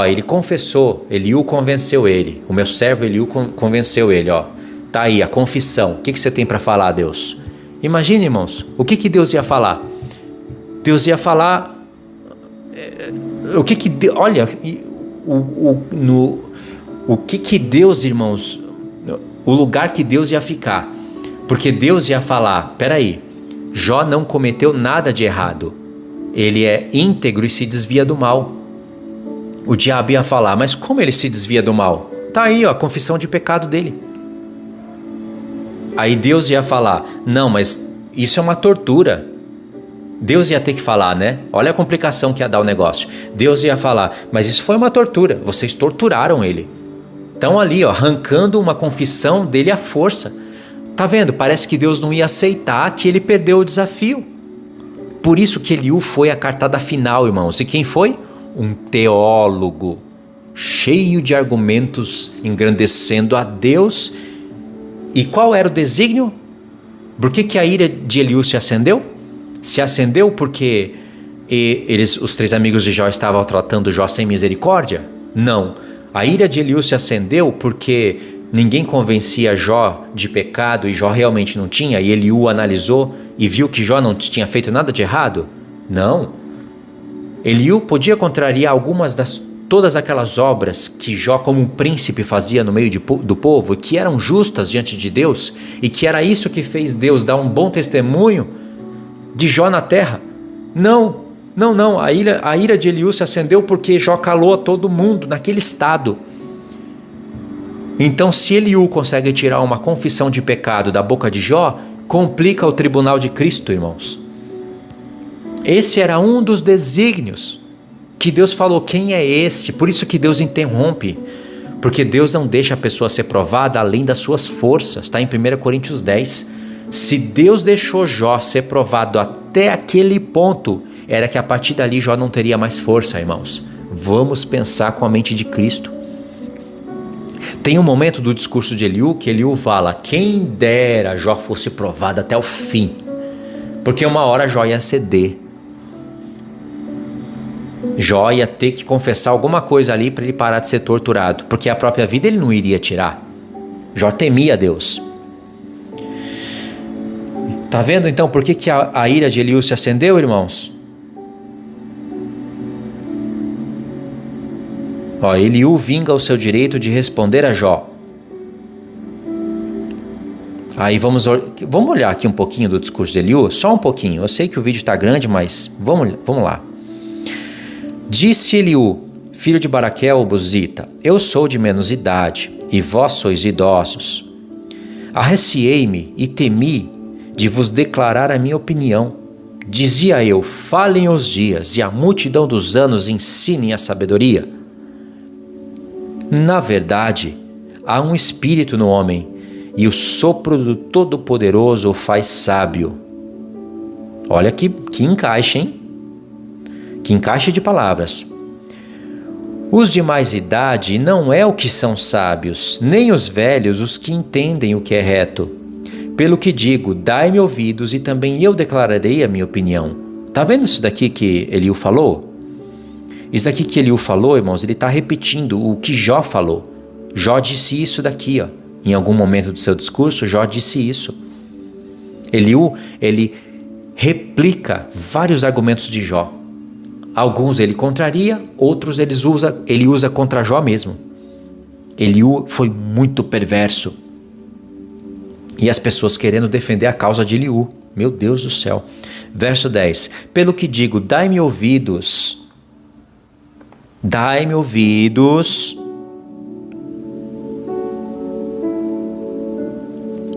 Ele confessou, Eliú convenceu ele, o meu servo Eliú convenceu ele, tá aí a confissão. O que você tem para falar, Deus? Imagine, irmãos, o que Deus ia falar? Deus ia falar, olha, o que Deus, irmãos, o lugar que Deus ia ficar, porque Deus ia falar, peraí, Jó não cometeu nada de errado, ele é íntegro e se desvia do mal. O diabo ia falar, mas como ele se desvia do mal? Tá aí, a confissão de pecado dele. Aí Deus ia falar, não, mas isso é uma tortura. Deus ia ter que falar, né? Olha a complicação que ia dar o negócio. Deus ia falar, mas isso foi uma tortura, vocês torturaram ele. Estão ali, arrancando uma confissão dele à força. Tá vendo? Parece que Deus não ia aceitar que ele perdeu o desafio. Por isso que Eliú foi a cartada final, irmãos. E quem foi? Um teólogo, cheio de argumentos, engrandecendo a Deus. E qual era o desígnio? Por que a ira de Eliú se acendeu? Se acendeu porque os 3 amigos de Jó estavam tratando Jó sem misericórdia? Não. A ira de Eliú se acendeu porque ninguém convencia Jó de pecado e Jó realmente não tinha, e Eliú analisou e viu que Jó não tinha feito nada de errado? Não. Eliú podia contrariar todas aquelas obras que Jó como um príncipe fazia no meio do povo e que eram justas diante de Deus, e que era isso que fez Deus dar um bom testemunho de Jó na terra. Não. A ira de Eliú se acendeu porque Jó calou a todo mundo naquele estado. Então, se Eliú consegue tirar uma confissão de pecado da boca de Jó, complica o tribunal de Cristo, irmãos. Esse era um dos desígnios que Deus falou, quem é este? Por isso que Deus interrompe, porque Deus não deixa a pessoa ser provada além das suas forças. Está em 1 Coríntios 10. Se Deus deixou Jó ser provado até aquele ponto, era que a partir dali Jó não teria mais força, irmãos. Vamos pensar com a mente de Cristo. Tem um momento do discurso de Eliú que Eliú fala, quem dera Jó fosse provado até o fim, porque uma hora Jó ia ceder. Jó ia ter que confessar alguma coisa ali para ele parar de ser torturado, porque a própria vida ele não iria tirar. Jó temia Deus. Tá vendo então por que a ira de Eliú se acendeu, irmãos? Eliú vinga o seu direito de responder a Jó. Aí vamos olhar aqui um pouquinho do discurso de Eliú, só um pouquinho. Eu sei que o vídeo está grande, mas vamos lá. Disse Eliú, filho de Baraquel, o Buzita, eu sou de menos idade, e vós sois idosos. Arreciei-me e temi de vos declarar a minha opinião. Dizia eu, falem os dias, e a multidão dos anos ensinem a sabedoria. Na verdade, há um espírito no homem, e o sopro do Todo-Poderoso o faz sábio. Olha que encaixe, hein? Que encaixe de palavras. Os de mais idade não é o que são sábios, nem os velhos os que entendem o que é reto. Pelo que digo, dai-me ouvidos e também eu declararei a minha opinião. Tá vendo isso daqui que Eliú falou? Isso daqui que Eliú falou, irmãos, ele está repetindo o que Jó falou. Jó disse isso daqui, em algum momento do seu discurso, Jó disse isso. Eliú, ele replica vários argumentos de Jó. Alguns ele contraria, outros ele usa contra Jó mesmo. Eliú foi muito perverso. E as pessoas querendo defender a causa de Eliú. Meu Deus do céu. Verso 10. Pelo que digo, dai-me ouvidos. Dai-me ouvidos.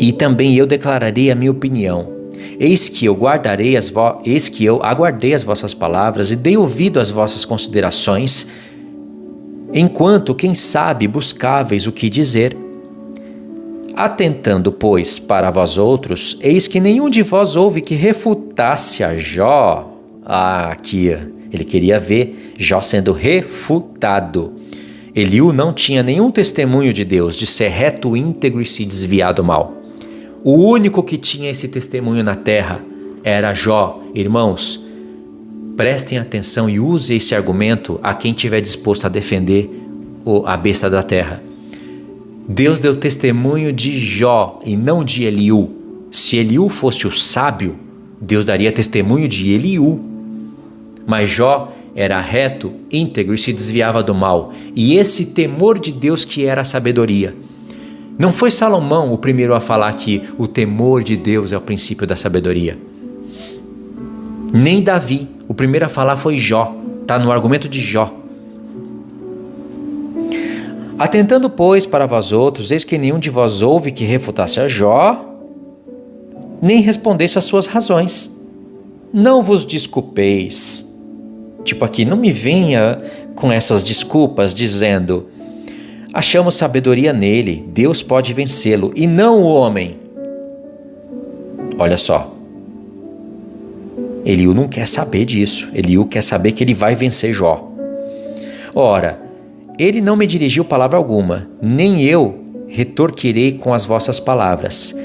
E também eu declararei a minha opinião. Eis que eu aguardei as vossas palavras e dei ouvido às vossas considerações, enquanto, quem sabe, buscáveis o que dizer. Atentando, pois, para vós outros, eis que nenhum de vós houve que refutasse a Jó. Aqui, ele queria ver Jó sendo refutado. Eliú não tinha nenhum testemunho de Deus, de ser reto, íntegro e se desviar do mal. O único que tinha esse testemunho na terra era Jó. Irmãos, prestem atenção e use esse argumento a quem estiver disposto a defender a besta da terra. Deus deu testemunho de Jó e não de Eliú. Se Eliú fosse o sábio, Deus daria testemunho de Eliú. Mas Jó era reto, íntegro e se desviava do mal. E esse temor de Deus que era a sabedoria. Não foi Salomão o primeiro a falar que o temor de Deus é o princípio da sabedoria. Nem Davi. O primeiro a falar foi Jó. Está no argumento de Jó. Atentando, pois, para vós outros, eis que nenhum de vós houve que refutasse a Jó, nem respondesse às suas razões. Não vos desculpeis. Tipo aqui, não me venha com essas desculpas dizendo: achamos sabedoria nele, Deus pode vencê-lo, e não o homem. Olha só. Eliú não quer saber disso. Eliú quer saber que ele vai vencer Jó. Ora, ele não me dirigiu palavra alguma, nem eu retorquirei com as vossas palavras.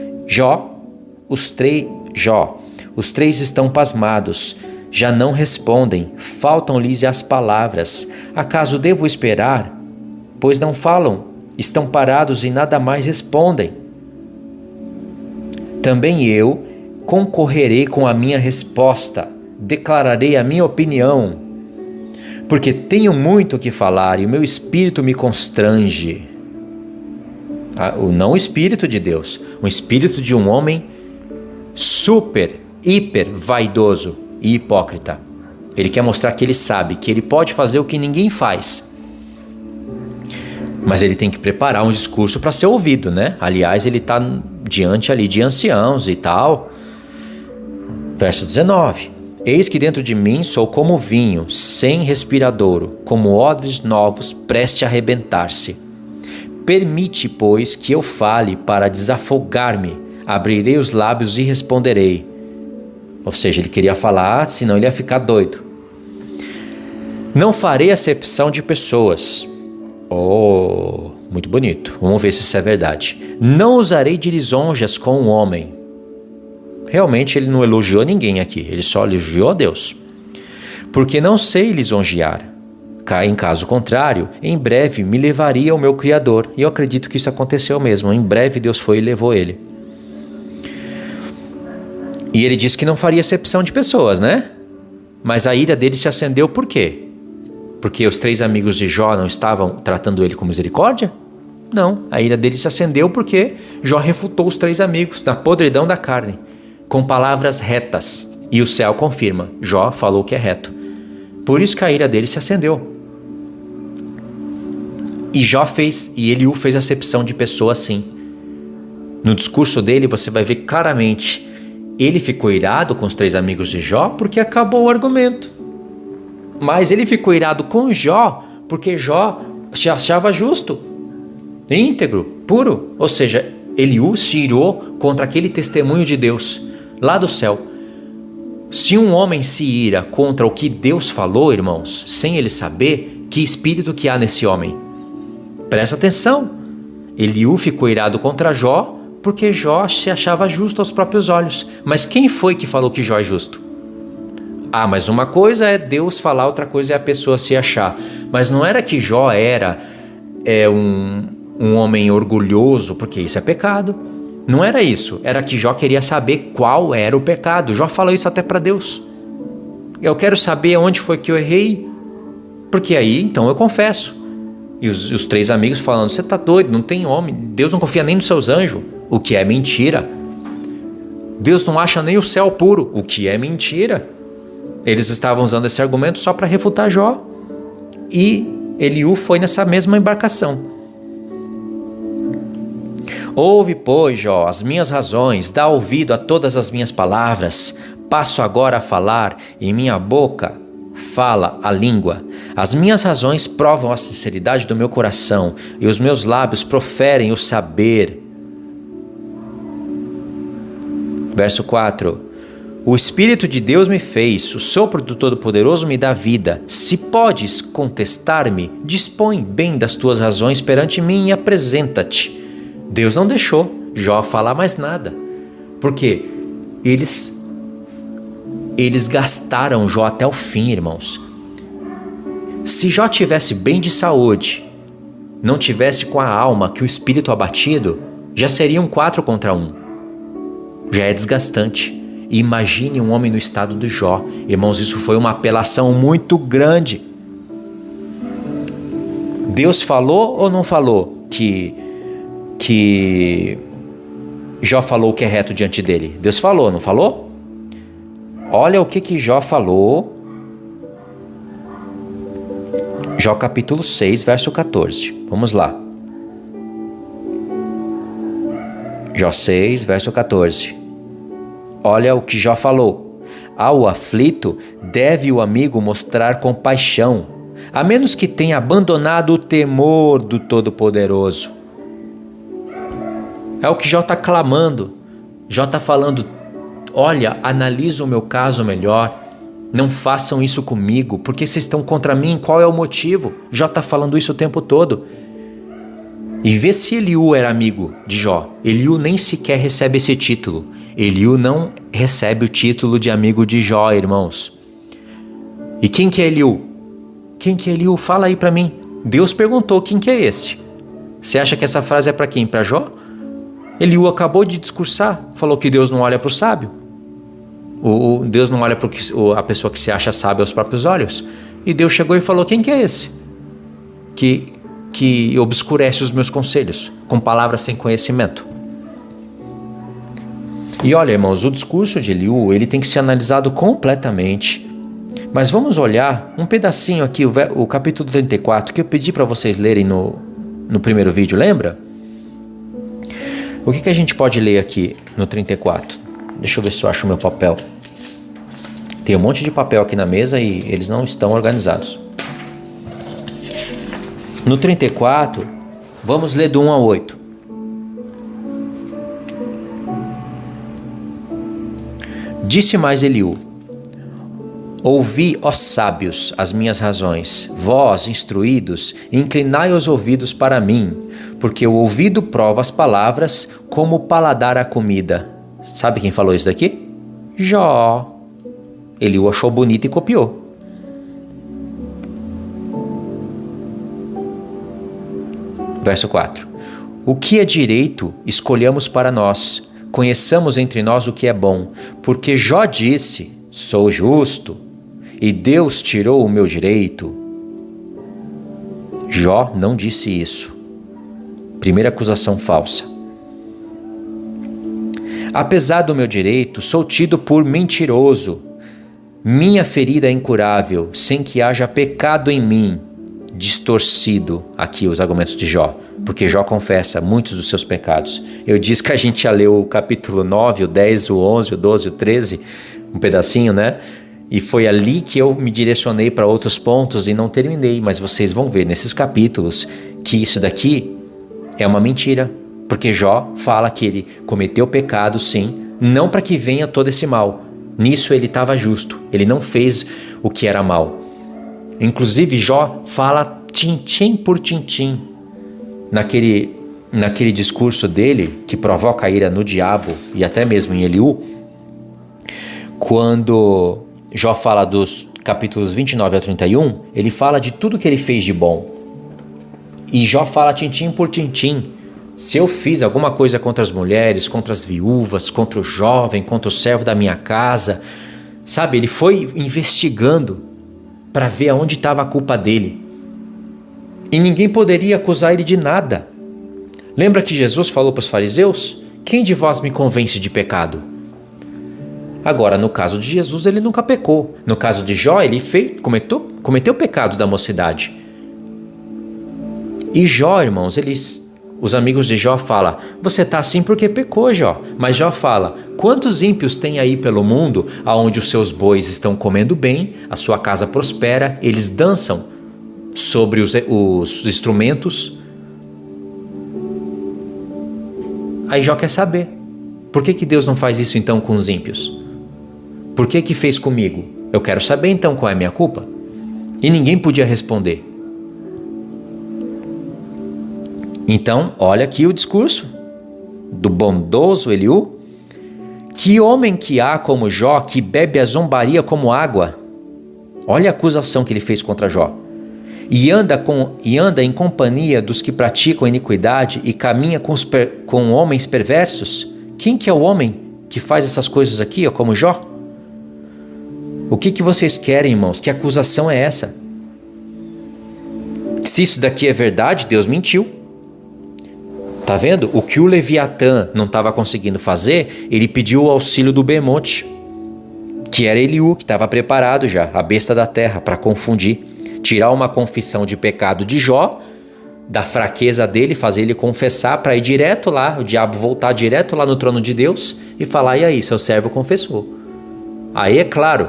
Os três estão pasmados, já não respondem, faltam-lhes as palavras. Acaso devo esperar? Pois não falam, estão parados e nada mais respondem. Também eu concorrerei com a minha resposta, declararei a minha opinião, porque tenho muito o que falar e o meu espírito me constrange. Não o espírito de Deus, o espírito de um homem hiper vaidoso e hipócrita. Ele quer mostrar que ele sabe, que ele pode fazer o que ninguém faz. Mas ele tem que preparar um discurso para ser ouvido, né? Aliás, ele está diante ali de anciãos e tal. Verso 19. Eis que dentro de mim sou como vinho, sem respiradouro, como odres novos, preste a arrebentar-se. Permite, pois, que eu fale para desafogar-me. Abrirei os lábios e responderei. Ou seja, ele queria falar, senão ele ia ficar doido. Não farei acepção de pessoas. Oh, muito bonito. Vamos ver se isso é verdade. Não usarei de lisonjas com o homem. Realmente ele não elogiou ninguém aqui. Ele só elogiou a Deus. Porque não sei lisonjear. Em caso contrário, em breve me levaria o meu Criador. E eu acredito que isso aconteceu mesmo. Em breve Deus foi e levou ele. E ele disse que não faria acepção de pessoas, né? Mas a ira dele se acendeu por quê? Porque os 3 amigos de Jó não estavam tratando ele com misericórdia? Não, a ira dele se acendeu porque Jó refutou os 3 amigos na podridão da carne, com palavras retas. E o céu confirma, Jó falou que é reto. Por isso que a ira dele se acendeu. E Eliú fez acepção de pessoas sim. No discurso dele você vai ver claramente, ele ficou irado com os 3 amigos de Jó porque acabou o argumento. Mas ele ficou irado com Jó porque Jó se achava justo, íntegro, puro. Ou seja, Eliú se irou contra aquele testemunho de Deus lá do céu. Se um homem se ira contra o que Deus falou, irmãos, sem ele saber, que espírito que há nesse homem? Presta atenção. Eliú ficou irado contra Jó porque Jó se achava justo aos próprios olhos. Mas quem foi que falou que Jó é justo? Mas uma coisa é Deus falar, outra coisa é a pessoa se achar. Mas não era que Jó era um homem orgulhoso, porque isso é pecado. Não era isso. Era que Jó queria saber qual era o pecado. Jó falou isso até para Deus. Eu quero saber onde foi que eu errei, porque aí então eu confesso. E os 3 amigos falando, você tá doido, não tem homem, Deus não confia nem nos seus anjos, o que é mentira. Deus não acha nem o céu puro, o que é mentira. Eles estavam usando esse argumento só para refutar Jó. E Eliú foi nessa mesma embarcação. Ouve, pois, Jó, as minhas razões, dá ouvido a todas as minhas palavras. Passo agora a falar, e minha boca fala a língua. As minhas razões provam a sinceridade do meu coração, e os meus lábios proferem o saber. Verso 4. O Espírito de Deus me fez, o sopro do Todo-Poderoso me dá vida. Se podes contestar-me, dispõe bem das tuas razões perante mim e apresenta-te. Deus não deixou Jó falar mais nada, porque eles gastaram Jó até o fim, irmãos. Se Jó tivesse bem de saúde, não tivesse com a alma que o espírito abatido, já seriam 4 contra 1. Já é desgastante. Imagine um homem no estado de Jó. Irmãos, isso foi uma apelação muito grande. Deus falou ou não falou que Jó falou o que é reto diante dele? Deus falou, não falou? Olha o que Jó falou. Jó capítulo 6, verso 14. Vamos lá. Jó 6, verso 14. Olha o que Jó falou. Ao aflito, deve o amigo mostrar compaixão, a menos que tenha abandonado o temor do Todo-Poderoso. É o que Jó está clamando. Jó está falando, olha, analisa o meu caso melhor, não façam isso comigo, porque vocês estão contra mim, qual é o motivo? Jó está falando isso o tempo todo. E vê se Eliú era amigo de Jó. Eliú nem sequer recebe esse título. Eliú não recebe o título de amigo de Jó, irmãos. E quem que é Eliú? Quem que é Eliú? Fala aí para mim. Deus perguntou quem que é esse. Você acha que essa frase é para quem? Para Jó? Eliú acabou de discursar, falou que Deus não olha para o sábio. Deus não olha para a pessoa que se acha sábia aos próprios olhos. E Deus chegou e falou, quem que é esse? Que obscurece os meus conselhos, com palavras sem conhecimento. E olha, irmãos, o discurso de Eliú, ele tem que ser analisado completamente. Mas vamos olhar um pedacinho aqui, o capítulo 34, que eu pedi para vocês lerem no primeiro vídeo, lembra? O que a gente pode ler aqui no 34? Deixa eu ver se eu acho o meu papel. Tem um monte de papel aqui na mesa e eles não estão organizados. No 34, vamos ler do 1 ao 8. Disse mais Eliú: ouvi, ó sábios, as minhas razões, vós, instruídos, inclinai os ouvidos para mim, porque o ouvido prova as palavras como o paladar a comida. Sabe quem falou isso daqui? Jó. Eliú achou bonito e copiou. Verso 4. O que é direito, escolhamos para nós, conheçamos entre nós o que é bom, porque Jó disse, sou justo, e Deus tirou o meu direito. Jó não disse isso. Primeira acusação falsa. Apesar do meu direito, sou tido por mentiroso. Minha ferida é incurável, sem que haja pecado em mim. Distorcido aqui os argumentos de Jó, porque Jó confessa muitos dos seus pecados. Eu disse que a gente já leu o capítulo 9, o 10, o 11, o 12, o 13, um pedacinho, né? E foi ali que eu me direcionei para outros pontos e não terminei, mas vocês vão ver nesses capítulos que isso daqui é uma mentira, porque Jó fala que ele cometeu pecado sim, não para que venha todo esse mal. Nisso ele estava justo, ele não fez o que era mal. Inclusive Jó fala tintim por tintim naquele discurso dele que provoca a ira no diabo e até mesmo em Eliú, quando Jó fala dos capítulos 29 a 31, ele fala de tudo que ele fez de bom. E Jó fala tintim por tintim. Se eu fiz alguma coisa contra as mulheres, contra as viúvas, contra o jovem, contra o servo da minha casa, sabe, ele foi investigando para ver aonde estava a culpa dele. E ninguém poderia acusar ele de nada. Lembra que Jesus falou para os fariseus? Quem de vós me convence de pecado? Agora, no caso de Jesus, ele nunca pecou. No caso de Jó, ele cometeu pecados da mocidade. E Jó, irmãos, os amigos de Jó falam, você está assim porque pecou, Jó. Mas Jó fala, quantos ímpios tem aí pelo mundo, onde os seus bois estão comendo bem, a sua casa prospera, eles dançam sobre os instrumentos. Aí Jó quer saber, por que Deus não faz isso então com os ímpios? Por que fez comigo? Eu quero saber então qual é a minha culpa. E ninguém podia responder. Então, olha aqui o discurso do bondoso Eliú. Que homem que há como Jó, que bebe a zombaria como água? Olha a acusação que ele fez contra Jó. E anda em companhia dos que praticam iniquidade e caminha com homens perversos? Quem que é o homem que faz essas coisas aqui, como Jó? O que vocês querem, irmãos? Que acusação é essa? Se isso daqui é verdade, Deus mentiu. Tá vendo? O que o Leviatã não estava conseguindo fazer, ele pediu o auxílio do Bemote, que era Eliú, que estava preparado já, a besta da terra, para confundir. Tirar uma confissão de pecado de Jó, da fraqueza dele, fazer ele confessar para ir direto lá, o diabo voltar direto lá no trono de Deus e falar, e aí, seu servo confessou. Aí é claro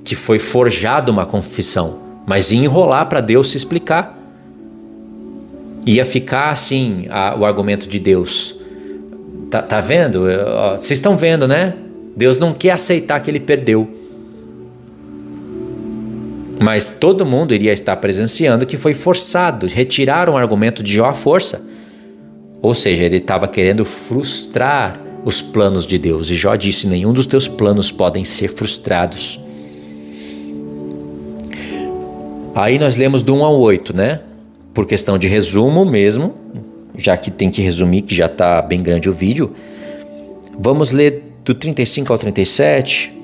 que foi forjada uma confissão, mas ia enrolar para Deus se explicar. Ia ficar assim o argumento de Deus. Tá vendo? Vocês estão vendo, né? Deus não quer aceitar que ele perdeu. Mas todo mundo iria estar presenciando que foi forçado. Retiraram o argumento de Jó à força. Ou seja, ele estava querendo frustrar os planos de Deus. E Jó disse, nenhum dos teus planos podem ser frustrados. Aí nós lemos do 1 ao 8, né? Por questão de resumo mesmo, já que tem que resumir, que já está bem grande o vídeo. Vamos ler do 35 ao 37.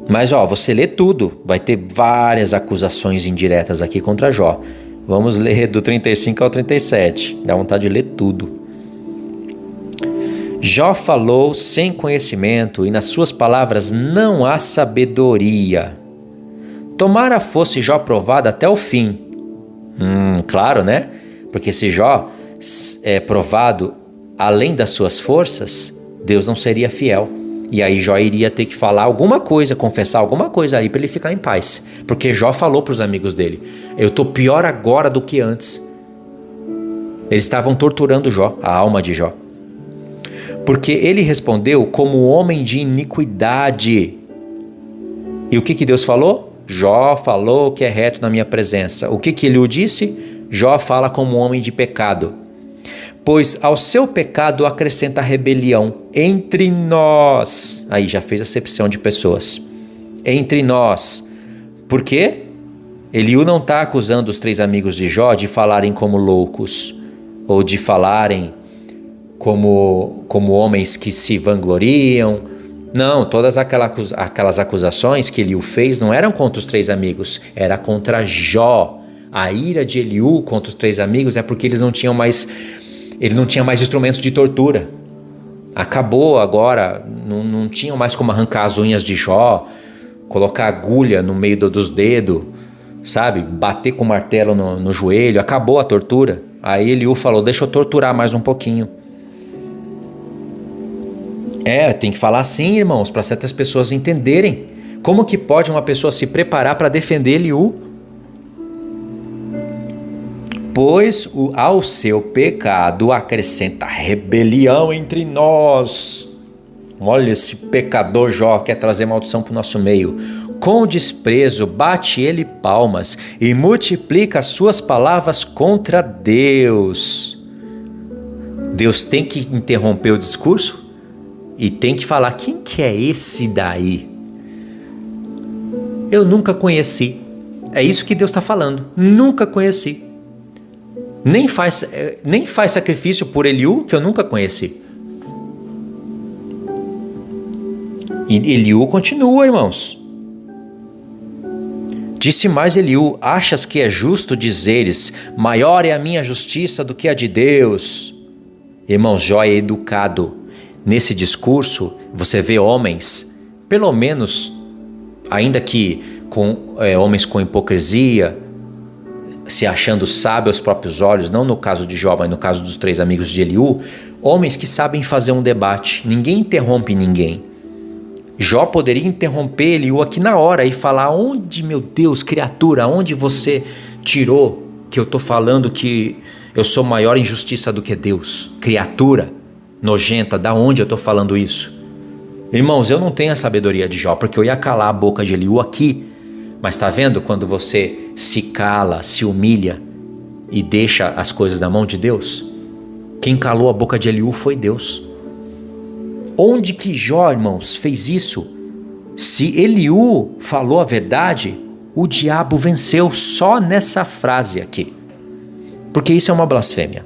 Mas você lê tudo, vai ter várias acusações indiretas aqui contra Jó. Vamos ler do 35 ao 37, dá vontade de ler tudo. Jó falou sem conhecimento e nas suas palavras não há sabedoria. Tomara fosse Jó provado até o fim. Claro, né? Porque se Jó é provado além das suas forças, Deus não seria fiel. E aí Jó iria ter que falar alguma coisa, confessar alguma coisa aí para ele ficar em paz. Porque Jó falou para os amigos dele, eu estou pior agora do que antes. Eles estavam torturando Jó, a alma de Jó. Porque ele respondeu como homem de iniquidade. E o que Deus falou? Jó falou que é reto na minha presença. O que ele o disse? Jó fala como homem de pecado. Pois ao seu pecado acrescenta rebelião entre nós. Aí já fez acepção de pessoas. Entre nós. Por quê? Eliú não está acusando os 3 amigos de Jó de falarem como loucos. Ou de falarem como homens que se vangloriam. Não, todas aquelas acusações que Eliú fez não eram contra os 3 amigos. Era contra Jó. A ira de Eliú contra os 3 amigos é porque ele não tinha mais instrumentos de tortura. Acabou agora, não tinham mais como arrancar as unhas de Jó, colocar agulha no meio dos dedos, sabe? Bater com o martelo no joelho, acabou a tortura. Aí Eliú falou, deixa eu torturar mais um pouquinho. Tem que falar assim, irmãos, para certas pessoas entenderem. Como que pode uma pessoa se preparar para defender Eliú? Pois ao seu pecado acrescenta rebelião entre nós. Olha, esse pecador Jó quer trazer maldição para o nosso meio. Com desprezo bate ele palmas e multiplica as suas palavras contra Deus. Deus tem que interromper o discurso e tem que falar, quem que é esse daí? Eu nunca conheci. É isso que Deus está falando. Nunca conheci. Nem faz sacrifício por Eliú, que eu nunca conheci. E Eliú continua, irmãos. Disse mais Eliú, achas que é justo dizeres, maior é a minha justiça do que a de Deus? Irmãos, Jó é educado. Nesse discurso, você vê homens, pelo menos, ainda que homens com hipocrisia, se achando sábio aos próprios olhos, não no caso de Jó, mas no caso dos 3 amigos de Eliú, homens que sabem fazer um debate. Ninguém interrompe ninguém. Jó poderia interromper Eliú aqui na hora e falar: onde, meu Deus, criatura, onde você tirou que eu estou falando que eu sou maior em justiça do que Deus? Criatura nojenta, da onde eu estou falando isso? Irmãos, eu não tenho a sabedoria de Jó, porque eu ia calar a boca de Eliú aqui. Mas está vendo quando você se cala, se humilha e deixa as coisas na mão de Deus? Quem calou a boca de Eliú foi Deus. Onde que Jó, irmãos, fez isso? Se Eliú falou a verdade, o diabo venceu só nessa frase aqui. Porque isso é uma blasfêmia.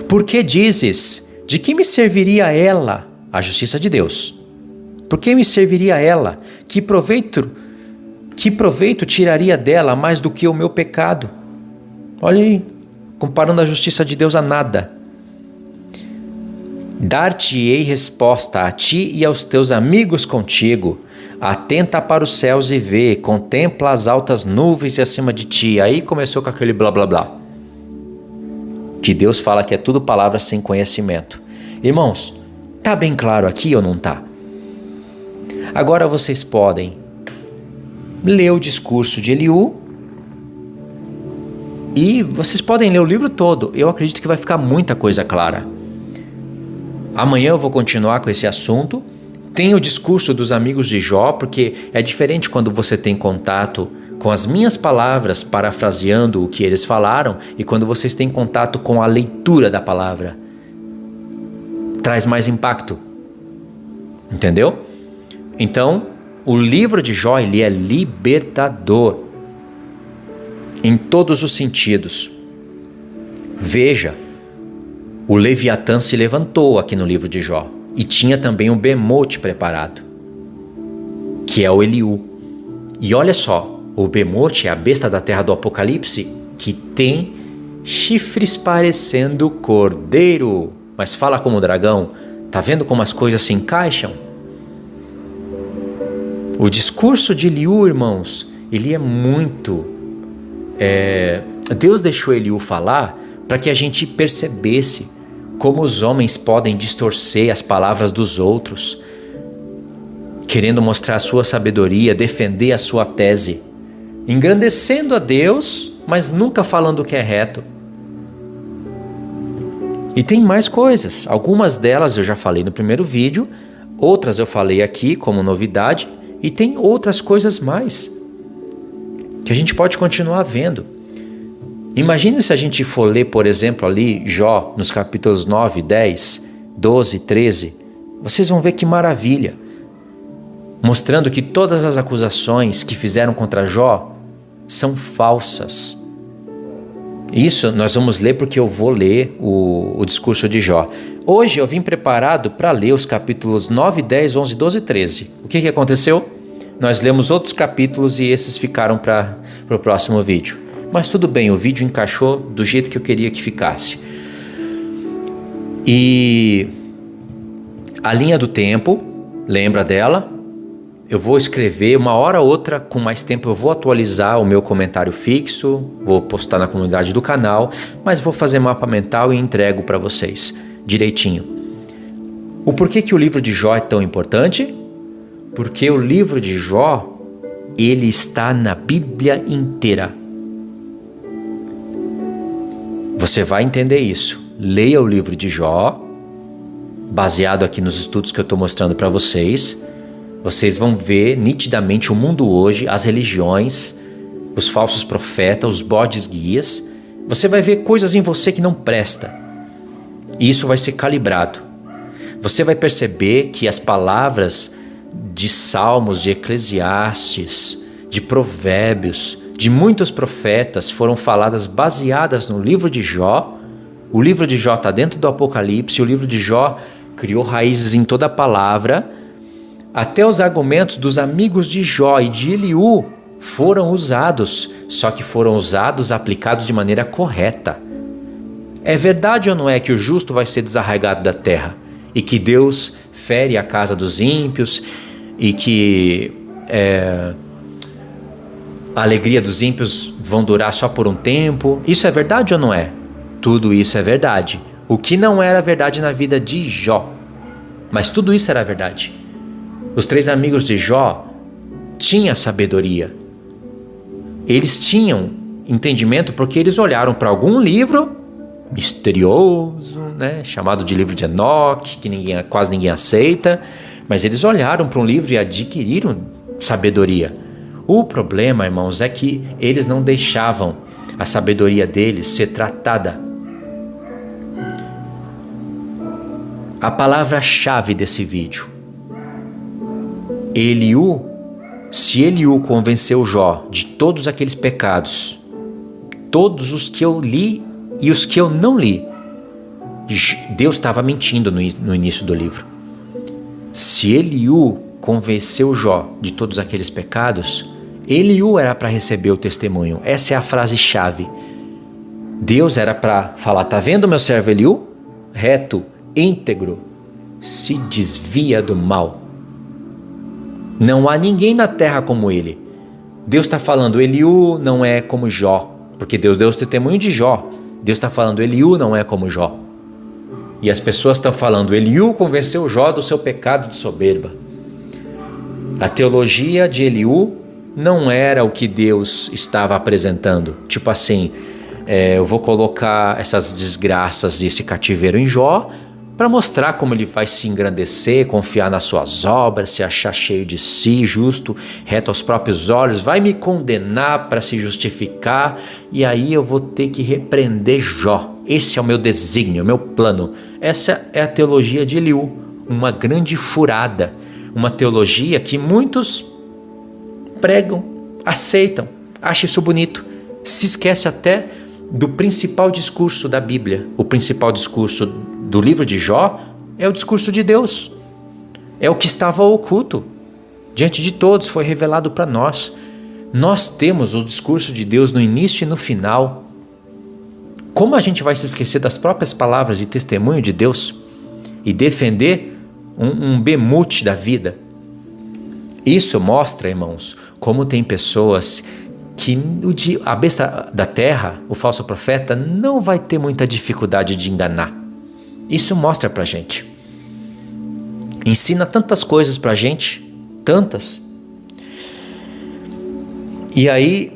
Por que dizes, de que me serviria ela, a justiça de Deus? Por que me serviria ela? Que proveito tiraria dela mais do que o meu pecado? Olha aí, comparando a justiça de Deus a nada. Dar-te-ei resposta a ti e aos teus amigos contigo. Atenta para os céus e vê, contempla as altas nuvens acima de ti. Aí começou com aquele blá blá blá. Que Deus fala que é tudo palavra sem conhecimento. Irmãos, tá bem claro aqui ou não tá? Agora vocês podem ler o discurso de Eliú e vocês podem ler o livro todo. Eu acredito que vai ficar muita coisa clara. Amanhã eu vou continuar com esse assunto. Tem o discurso dos amigos de Jó, porque é diferente quando você tem contato com as minhas palavras, parafraseando o que eles falaram, e quando vocês têm contato com a leitura da palavra. Traz mais impacto. Entendeu? Então, o livro de Jó, ele é libertador em todos os sentidos. Veja, o Leviatã se levantou aqui no livro de Jó e tinha também um Bemote preparado, que é o Eliú. E olha só, o Bemote é a besta da terra do Apocalipse que tem chifres parecendo cordeiro, mas fala como dragão. Tá vendo como as coisas se encaixam? O discurso de Eliú, irmãos, ele é muito... Deus deixou Eliú falar para que a gente percebesse como os homens podem distorcer as palavras dos outros, querendo mostrar a sua sabedoria, defender a sua tese, engrandecendo a Deus, mas nunca falando o que é reto. E tem mais coisas, algumas delas eu já falei no primeiro vídeo, outras eu falei aqui como novidade, e tem outras coisas mais que a gente pode continuar vendo. Imagine se a gente for ler, por exemplo, ali Jó, nos capítulos 9, 10, 12, 13. Vocês vão ver que maravilha. Mostrando que todas as acusações que fizeram contra Jó são falsas. Isso nós vamos ler porque eu vou ler o discurso de Jó. Hoje eu vim preparado para ler os capítulos 9, 10, 11, 12 e 13. O que aconteceu? Nós lemos outros capítulos e esses ficaram para o próximo vídeo. Mas tudo bem, o vídeo encaixou do jeito que eu queria que ficasse. E a linha do tempo, lembra dela? Eu vou escrever uma hora ou outra, com mais tempo eu vou atualizar o meu comentário fixo, vou postar na comunidade do canal, mas vou fazer mapa mental e entrego para vocês direitinho. O porquê que o livro de Jó é tão importante? Porque o livro de Jó, ele está na Bíblia inteira. Você vai entender isso. Leia o livro de Jó, baseado aqui nos estudos que eu estou mostrando para vocês. Vocês vão ver nitidamente o mundo hoje, as religiões, os falsos profetas, os bodes guias. Você vai ver coisas em você que não presta. E isso vai ser calibrado. Você vai perceber que as palavras de Salmos, de Eclesiastes, de Provérbios, de muitos profetas foram faladas baseadas no livro de Jó. O livro de Jó está dentro do Apocalipse. O livro de Jó criou raízes em toda a palavra. Até os argumentos dos amigos de Jó e de Eliú foram usados, só que foram usados, aplicados de maneira correta. É verdade ou não é que o justo vai ser desarraigado da terra e que Deus fere a casa dos ímpios e que A alegria dos ímpios vão durar só por um tempo. Isso é verdade ou não é? Tudo isso é verdade. O que não era verdade na vida de Jó. Mas tudo isso era verdade. Os 3 amigos de Jó tinham sabedoria. Eles tinham entendimento porque eles olharam para algum livro misterioso, né, chamado de livro de Enoque, que quase ninguém aceita, mas eles olharam para um livro e adquiriram sabedoria. O problema, irmãos, é que eles não deixavam a sabedoria deles ser tratada. A palavra-chave desse vídeo: Eliú. Se Eliú convenceu Jó de todos aqueles pecados, todos os que eu li e os que eu não li, Deus estava mentindo no início do livro. Se Eliú convenceu Jó de todos aqueles pecados, Eliú era para receber o testemunho. Essa é a frase-chave. Deus era para falar: tá vendo meu servo Eliú? Reto, íntegro, se desvia do mal. Não há ninguém na terra como ele. Deus está falando: Eliú não é como Jó, porque Deus deu o testemunho de Jó. Deus está falando: Eliú não é como Jó. E as pessoas estão falando: Eliú convenceu Jó do seu pecado de soberba. A teologia de Eliú não era o que Deus estava apresentando. Tipo assim, eu vou colocar essas desgraças desse cativeiro em Jó para mostrar como ele vai se engrandecer, confiar nas suas obras, se achar cheio de si, justo, reto aos próprios olhos, vai me condenar para se justificar, e aí eu vou ter que repreender Jó. Esse é o meu desígnio, o meu plano. Essa é a teologia de Eliú, uma grande furada, uma teologia que muitos pregam, aceitam, acham isso bonito, se esquece até do principal discurso da Bíblia. O principal discurso do livro de Jó é o discurso de Deus. É o que estava oculto. Diante de todos foi revelado para nós. Nós temos o discurso de Deus no início e no final. Como a gente vai se esquecer das próprias palavras e testemunho de Deus e defender um bemute da vida? Isso mostra, irmãos, como tem pessoas que a besta da terra, o falso profeta, não vai ter muita dificuldade de enganar. Isso mostra pra gente. Ensina tantas coisas pra gente, tantas. E aí,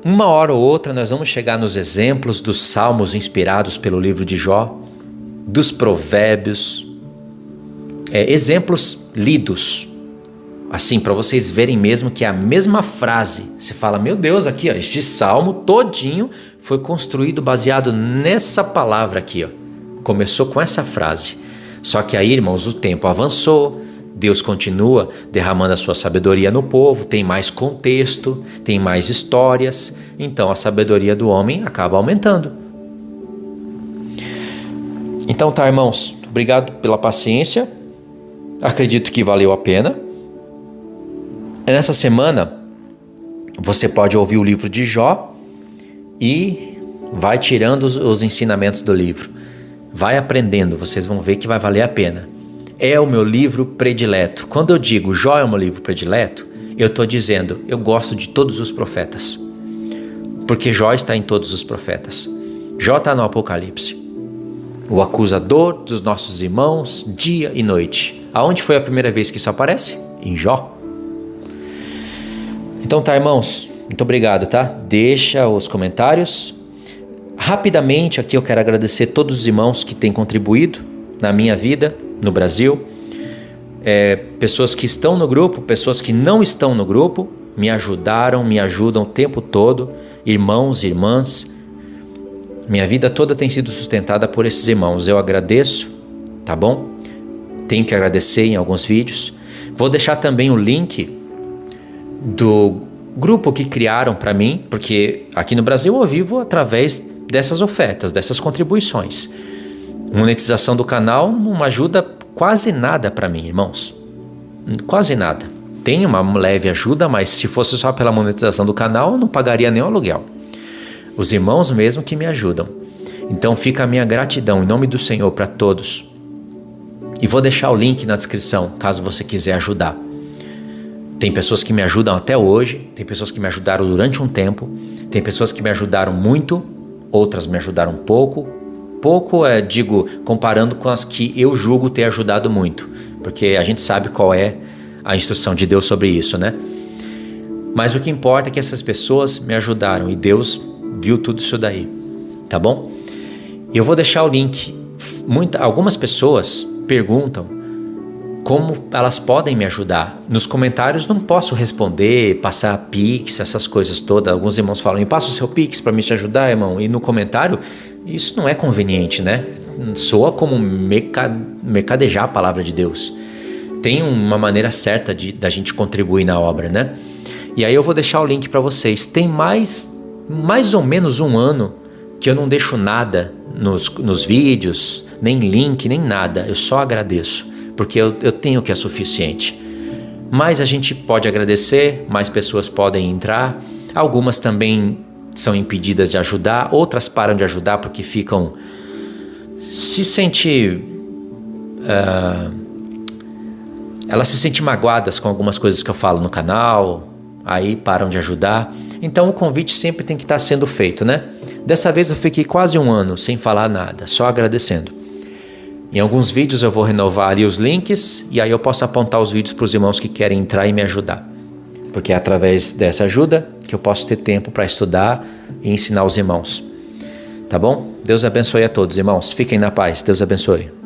uma hora ou outra, nós vamos chegar nos exemplos dos salmos inspirados pelo livro de Jó, dos provérbios, exemplos lidos, assim, para vocês verem mesmo que é a mesma frase. Você fala: meu Deus, aqui, ó, esse salmo todinho foi construído baseado nessa palavra aqui, ó. Começou com essa frase. Só que aí, irmãos, o tempo avançou, Deus continua derramando a sua sabedoria no povo, tem mais contexto, tem mais histórias, então a sabedoria do homem acaba aumentando. Então tá, irmãos, obrigado pela paciência, acredito que valeu a pena. Nessa semana, você pode ouvir o livro de Jó e vai tirando os ensinamentos do livro. Vai aprendendo, vocês vão ver que vai valer a pena. É o meu livro predileto. Quando eu digo Jó é o meu livro predileto, eu estou dizendo, eu gosto de todos os profetas. Porque Jó está em todos os profetas. Jó está no Apocalipse. O acusador dos nossos irmãos, dia e noite. Aonde foi a primeira vez que isso aparece? Em Jó. Então tá, irmãos, muito obrigado, tá? Deixa os comentários. Rapidamente aqui eu quero agradecer todos os irmãos que têm contribuído na minha vida, no Brasil. Pessoas que estão no grupo, pessoas que não estão no grupo, me ajudaram, me ajudam o tempo todo. Irmãos, irmãs, minha vida toda tem sido sustentada por esses irmãos. Eu agradeço, tá bom? Tenho que agradecer em alguns vídeos. Vou deixar também o link do grupo que criaram para mim, porque aqui no Brasil eu vivo através dessas ofertas, dessas contribuições. Monetização do canal não ajuda quase nada para mim, irmãos. Quase nada. Tem uma leve ajuda, mas se fosse só pela monetização do canal, eu não pagaria nem o aluguel. Os irmãos mesmo que me ajudam. Então fica a minha gratidão em nome do Senhor para todos. E vou deixar o link na descrição, caso você quiser ajudar. Tem pessoas que me ajudam até hoje, tem pessoas que me ajudaram durante um tempo, tem pessoas que me ajudaram muito, outras me ajudaram pouco. Pouco, digo, comparando com as que eu julgo ter ajudado muito, porque a gente sabe qual é a instrução de Deus sobre isso, né? Mas o que importa é que essas pessoas me ajudaram e Deus viu tudo isso daí, tá bom? Eu vou deixar o link. Algumas pessoas perguntam como elas podem me ajudar. Nos comentários não posso responder, passar Pix, essas coisas todas. Alguns irmãos falam, me passa o seu Pix para me te ajudar, irmão. E no comentário, isso não é conveniente, né? Soa como mercadejar a palavra de Deus. Tem uma maneira certa da gente contribuir na obra, né? E aí eu vou deixar o link para vocês. Tem mais ou menos um ano que eu não deixo nada nos vídeos, nem link, nem nada. Eu só agradeço, porque eu tenho o que é suficiente. Mas a gente pode agradecer, mais pessoas podem entrar. Algumas também são impedidas de ajudar, outras param de ajudar porque elas se sentem magoadas com algumas coisas que eu falo no canal, aí param de ajudar. Então o convite sempre tem que estar sendo feito, né? Dessa vez eu fiquei quase um ano sem falar nada, só agradecendo. Em alguns vídeos eu vou renovar ali os links e aí eu posso apontar os vídeos para os irmãos que querem entrar e me ajudar. Porque é através dessa ajuda que eu posso ter tempo para estudar e ensinar os irmãos. Tá bom? Deus abençoe a todos, irmãos. Fiquem na paz. Deus abençoe.